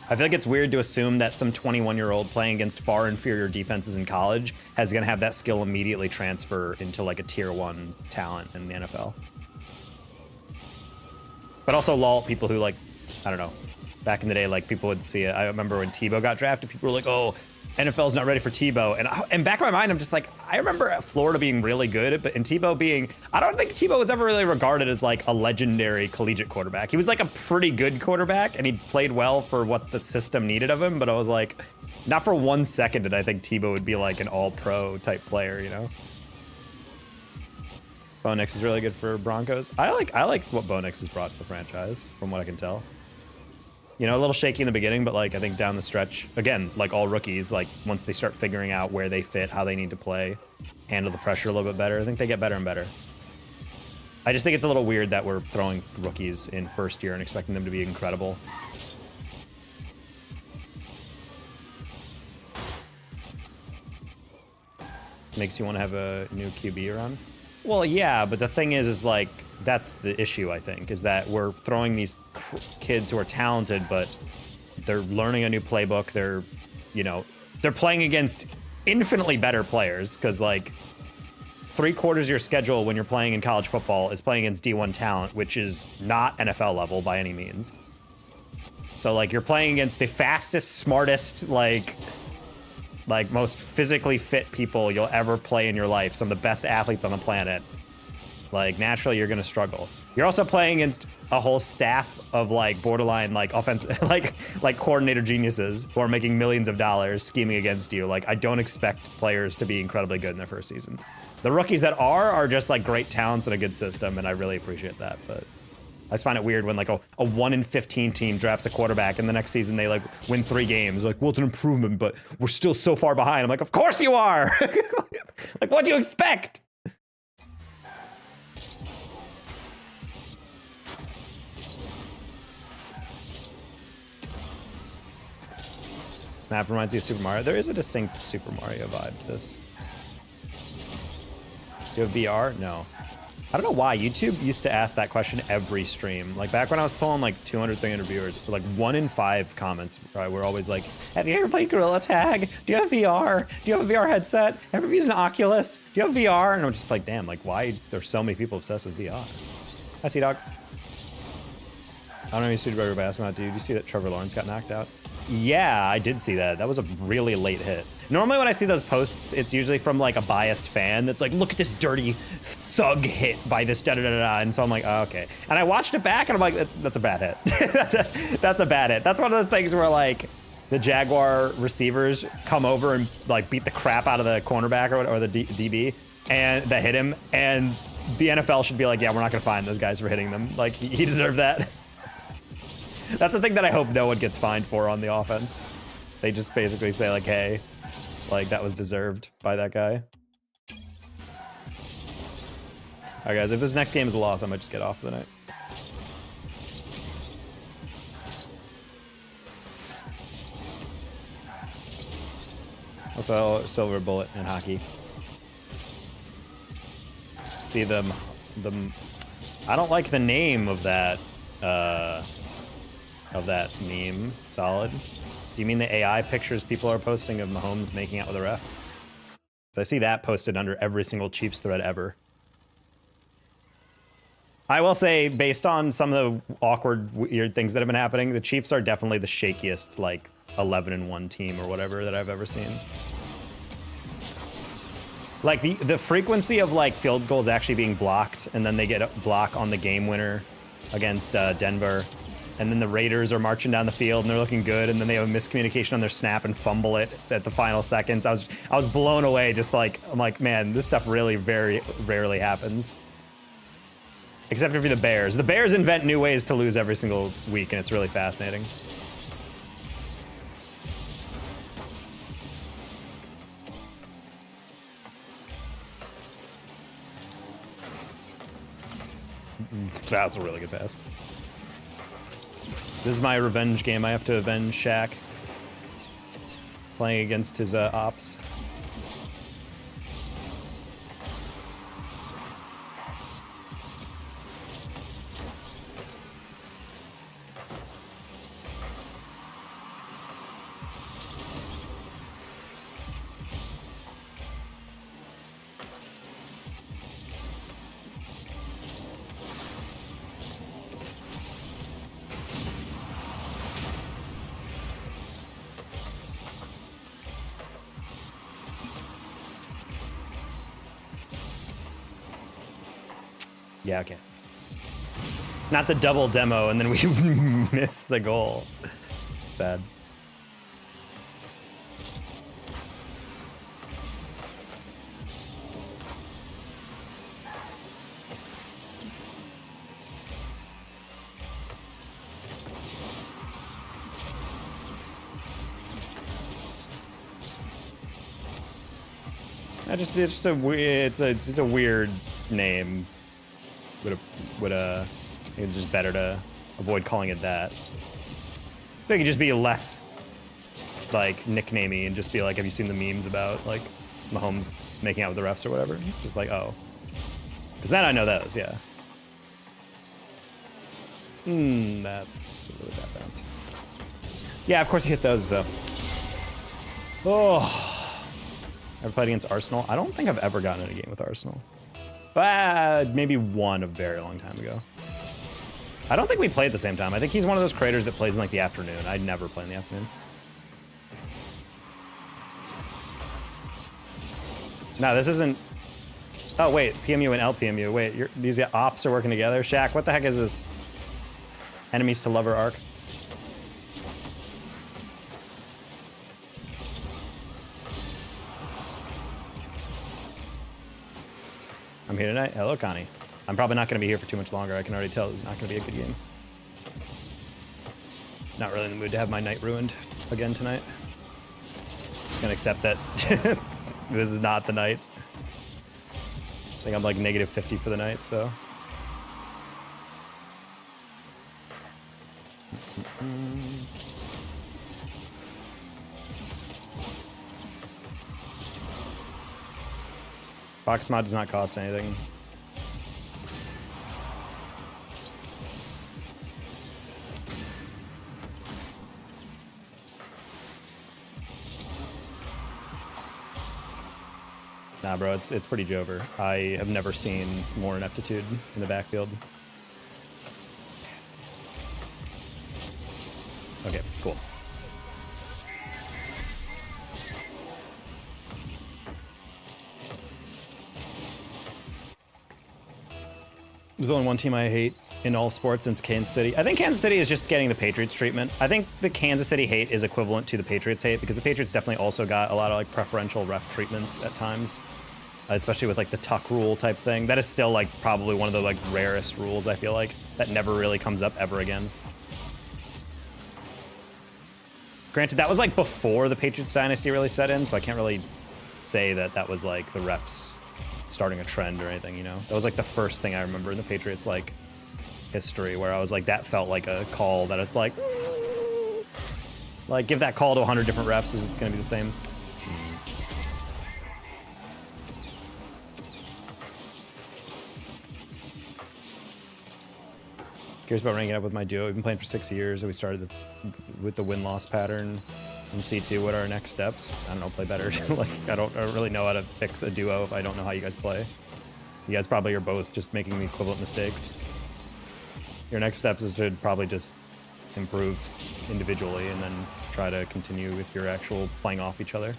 A: I feel like it's weird to assume that some 21-year-old playing against far inferior defenses in college is going to have that skill immediately transfer into like a tier 1 talent in the NFL. But also lol, people who like, I don't know, back in the day, like people would see it. I remember when Tebow got drafted, people were like, oh, NFL's not ready for Tebow. And back in my mind, I'm just like, I remember Florida being really good, but Tebow being, I don't think Tebow was ever really regarded as like a legendary collegiate quarterback. He was like a pretty good quarterback and he played well for what the system needed of him. But I was like, not for 1 second did I think Tebow would be like an all-pro type player, you know? Bo Nix is really good for Broncos. I like what Bo Nix has brought to the franchise, from what I can tell. You know, a little shaky in the beginning, but like I think down the stretch, again, like all rookies, like once they start figuring out where they fit, how they need to play, handle the pressure a little bit better, I think they get better and better. I just think it's a little weird that we're throwing rookies in first year and expecting them to be incredible. Makes you want to have a new QB around? Well, yeah, but the thing is like, that's the issue, I think, is that we're throwing these kids who are talented, but they're learning a new playbook. They're, you know, they're playing against infinitely better players because, like, 3/4 of your schedule when you're playing in college football is playing against D1 talent, which is not NFL level by any means. So, like, you're playing against the fastest, smartest, like most physically fit people you'll ever play in your life. Some of the best athletes on the planet. Like, naturally, you're gonna struggle. You're also playing against a whole staff of like borderline like offense, like coordinator geniuses who are making millions of dollars scheming against you. Like, I don't expect players to be incredibly good in their first season. The rookies that are just like great talents and a good system, and I really appreciate that. But I just find it weird when like a 1 in 15 team drafts a quarterback and the next season they like win 3 games. Like, well, it's an improvement, but we're still so far behind. I'm like, of course you are. Like, what do you expect? Map reminds you of Super Mario. There is a distinct Super Mario vibe to this. Do you have VR? No. I don't know why. YouTube used to ask that question every stream. Like, back when I was pulling like 200, 300 viewers, like 1 in 5 comments were always like, have you ever played Gorilla Tag? Do you have VR? Do you have a VR headset? Ever used an Oculus? Do you have VR? And I'm just like, damn, like, why there's so many people obsessed with VR? Hi, C-Dog. I don't know if you see everybody asking about, dude, you see that Trevor Lawrence got knocked out? Yeah, I did see that. That was a really late hit. Normally when I see those posts, it's usually from like a biased fan that's like, look at this dirty thug hit by this da-da-da-da. And so I'm like, oh, okay. And I watched it back and I'm like, that's a bad hit. that's a bad hit. That's one of those things where like the Jaguar receivers come over and like beat the crap out of the cornerback or the DB and that hit him. And the NFL should be like, yeah, we're not gonna find those guys for hitting them. Like, he deserved that. That's the thing that I hope no one gets fined for on the offense. They just basically say like, hey, like that was deserved by that guy. All right, guys, if this next game is a loss, I might just get off for the night. Also, silver bullet in hockey. See the I don't like the name of that meme. Solid. Do you mean the AI pictures people are posting of Mahomes making out with a ref? So I see that posted under every single Chiefs thread ever. I will say, based on some of the awkward, weird things that have been happening, the Chiefs are definitely the shakiest, like, 11-1 team or whatever that I've ever seen. Like, the frequency of, like, field goals actually being blocked, and then they get a block on the game winner against Denver, and then the Raiders are marching down the field and they're looking good, and then they have a miscommunication on their snap and fumble it at the final seconds. I was blown away. Just like, I'm like, man, this stuff really very rarely happens. Except if you're the Bears. The Bears invent new ways to lose every single week, and it's really fascinating. That's a really good pass. This is my revenge game. I have to avenge Shaq. Playing against his ops. Yeah, okay. Not the double demo, and then we miss the goal. Sad. It's a weird name. It's just better to avoid calling it that. I think it could just be less like nicknamey and just be like, have you seen the memes about like Mahomes making out with the refs or whatever? Just like, oh, because then I know those, yeah. That's a really bad bounce. Yeah, of course you hit those though. Oh, ever played against Arsenal? I don't think I've ever gotten in a game with Arsenal. Maybe one a very long time ago. I don't think we play at the same time. I think he's one of those creators that plays in like the afternoon. I'd never play in the afternoon. No, this isn't Oh, wait, PMU and LPMU. Wait, these ops are working together? Shaq, what the heck is this? Enemies to lover arc. I'm here tonight. Hello, Connie. I'm probably not going to be here for too much longer. I can already tell this is not going to be a good game. Not really in the mood to have my night ruined again tonight. Just going to accept that this is not the night. I think I'm like negative 50 for the night, so. Box mod does not cost anything. Nah, bro, it's pretty Jover. I have never seen more ineptitude in the backfield. Okay, cool. There's only one team I hate in all sports since Kansas City. I think Kansas City is just getting the Patriots treatment. I think the Kansas City hate is equivalent to the Patriots hate because the Patriots definitely also got a lot of like preferential ref treatments at times, especially with like the tuck rule type thing. That is still like probably one of the like rarest rules, I feel like, that never really comes up ever again. Granted, that was like before the Patriots dynasty really set in, so I can't really say that that was like the refs starting a trend or anything, you know? That was like the first thing I remember in the Patriots like history where I was like, that felt like a call that it's like give that call to 100 different refs, is it gonna be the same? Curious about ranking up with my duo. We've been playing for 6 years, and we started with the win-loss pattern in C2. What are our next steps? I don't know, play better. Like, I don't really know how to fix a duo if I don't know how you guys play. You guys probably are both just making the equivalent mistakes. Your next steps is to probably just improve individually and then try to continue with your actual playing off each other.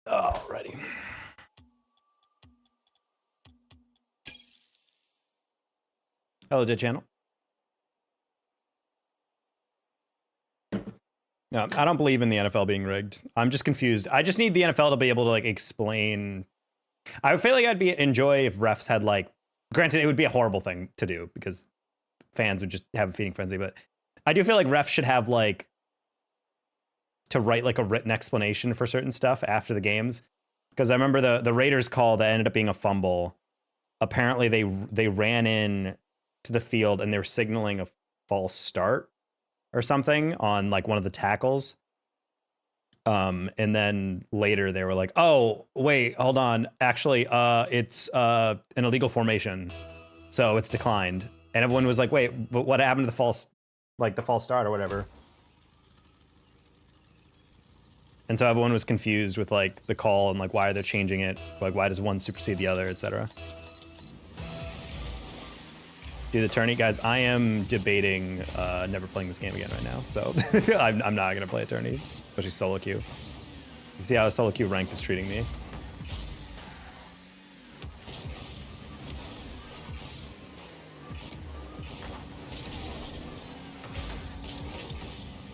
A: Alrighty. Hello, Dead Channel. No, I don't believe in the NFL being rigged. I'm just confused. I just need the NFL to be able to like explain. I feel like I'd enjoy if refs had like, granted, it would be a horrible thing to do because fans would just have a feeding frenzy, but I do feel like refs should have like to write like a written explanation for certain stuff after the games. Because I remember the Raiders call that ended up being a fumble. Apparently they ran in to the field and they were signaling a false start or something on like one of the tackles. And then later they were like, oh, wait, hold on. Actually, it's an illegal formation. So it's declined. And everyone was like, wait, but what happened to the false start or whatever? And so everyone was confused with like the call and like why are they changing it? Like why does one supersede the other, etc. Do the tourney, guys. I am debating never playing this game again right now. So I'm not gonna play a tourney, especially solo queue. You see how solo queue ranked is treating me.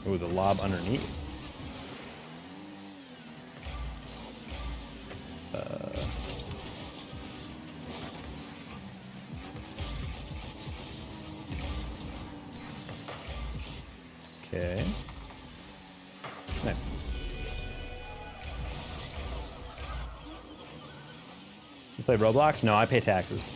A: Ooh, the lob underneath. Okay. Nice. You play Roblox? No, I pay taxes.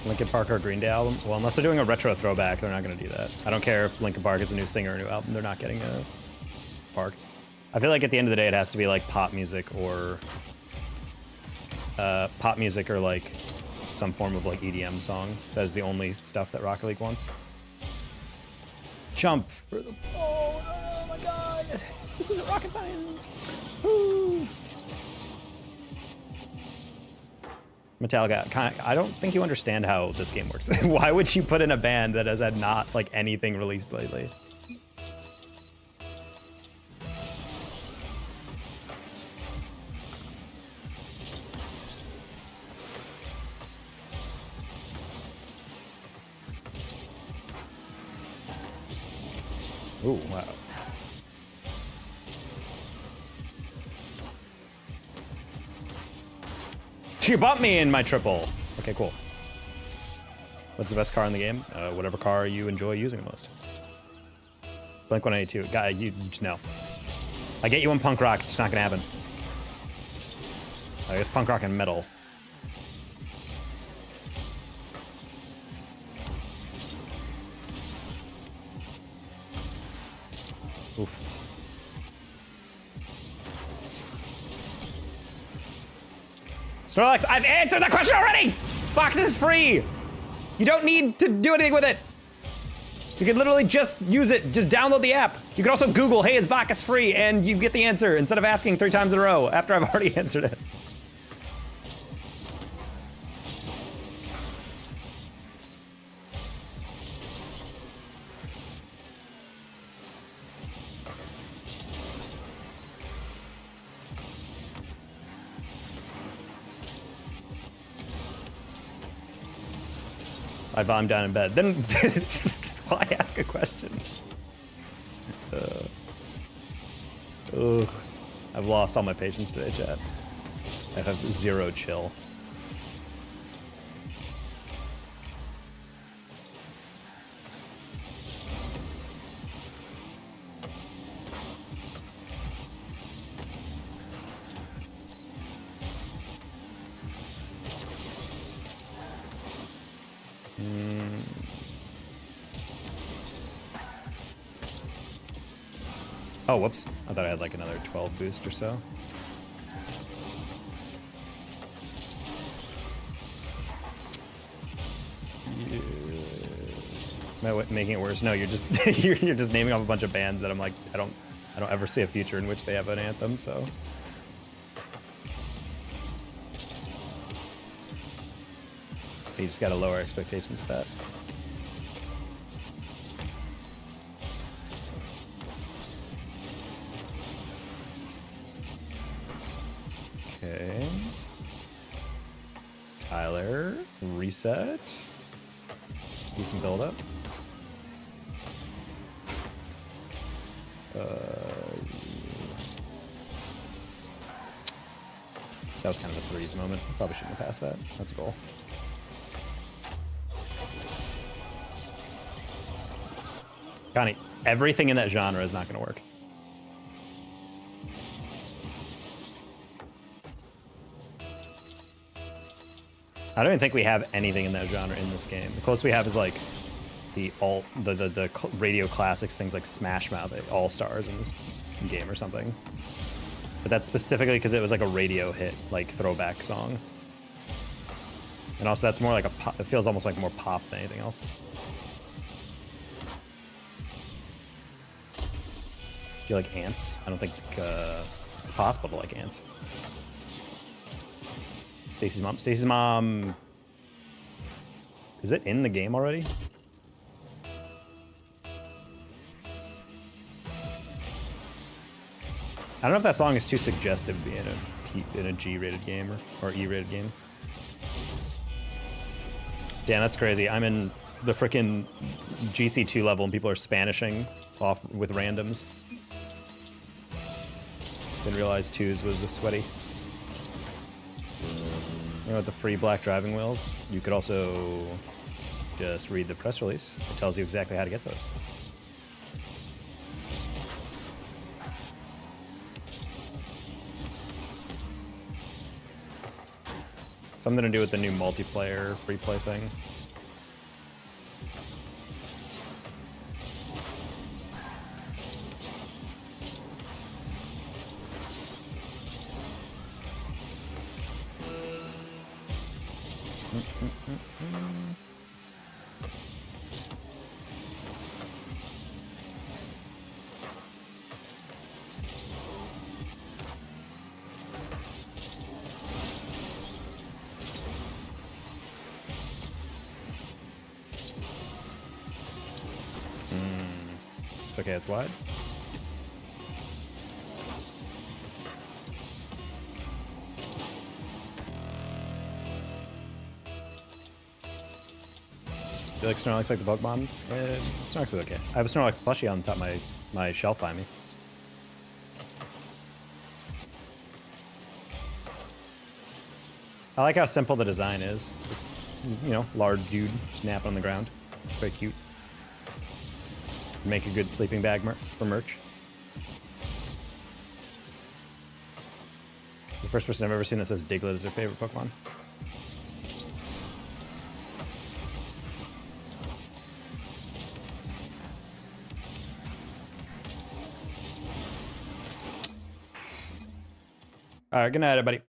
A: Linkin Park or Green Day album? Well, unless they're doing a retro throwback, they're not going to do that. I don't care if Linkin Park is a new singer or a new album. They're not getting a Park. I feel like at the end of the day, it has to be like pop music or like some form of like EDM song. That is the only stuff that Rocket League wants. Jump for the ball. Oh my god. This isn't rocket science. Woo. Metallica, I don't think you understand how this game works. Why would you put in a band that has had not like anything released lately? Ooh, wow. You bumped me in my triple. Okay, cool. What's the best car in the game? Whatever car you enjoy using the most. Blink 182. Guy, you just know. I get you in punk rock. It's just not gonna happen. I guess punk rock and metal. Oof. Snorlax, I've answered that question already! Box is free! You don't need to do anything with it. You can literally just use it, just download the app. You can also Google, hey, is Bacchus free? And you get the answer instead of asking 3 times in a row after I've already answered it. I'm down in bed. Then why ask a question? Ugh. I've lost all my patience today, chat. I have 0 chill. Oh, whoops. I thought I had like another 12 boost or so. Yeah. Am I making it worse? No, you're just you're just naming off a bunch of bands that I'm like, I don't ever see a future in which they have an anthem, so. You just gotta lower expectations of that. Okay. Tyler, reset. Do some build up. That was kind of a threes moment. Probably shouldn't have passed that. That's a goal. Connie, everything in that genre is not going to work. I don't even think we have anything in that genre in this game. The closest we have is like the radio classics, things like Smash Mouth, All-Stars in this game or something. But that's specifically because it was like a radio hit, like throwback song. And also that's more like a pop, it feels almost like more pop than anything else. Do you like ants? I don't think it's possible to like ants. Stacy's mom. Stacy's mom. Is it in the game already? I don't know if that song is too suggestive to be in a G-rated game or E-rated game. Damn, that's crazy. I'm in the frickin' GC2 level and people are Spanishing off with randoms. Didn't realize 2s was this sweaty. You know, with the free black driving wheels, you could also just read the press release. It tells you exactly how to get those. Something to do with the new multiplayer free play thing. It's okay, it's wide. Do you like Snorlax like the Pokemon? Snorlax is okay. I have a Snorlax plushie on top of my shelf by me. I like how simple the design is. You know, large dude snap on the ground. Very cute. Make a good sleeping bag for merch. The first person I've ever seen that says Diglett is their favorite Pokemon. All right, good night, everybody.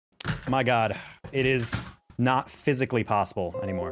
A: My God, it is not physically possible anymore.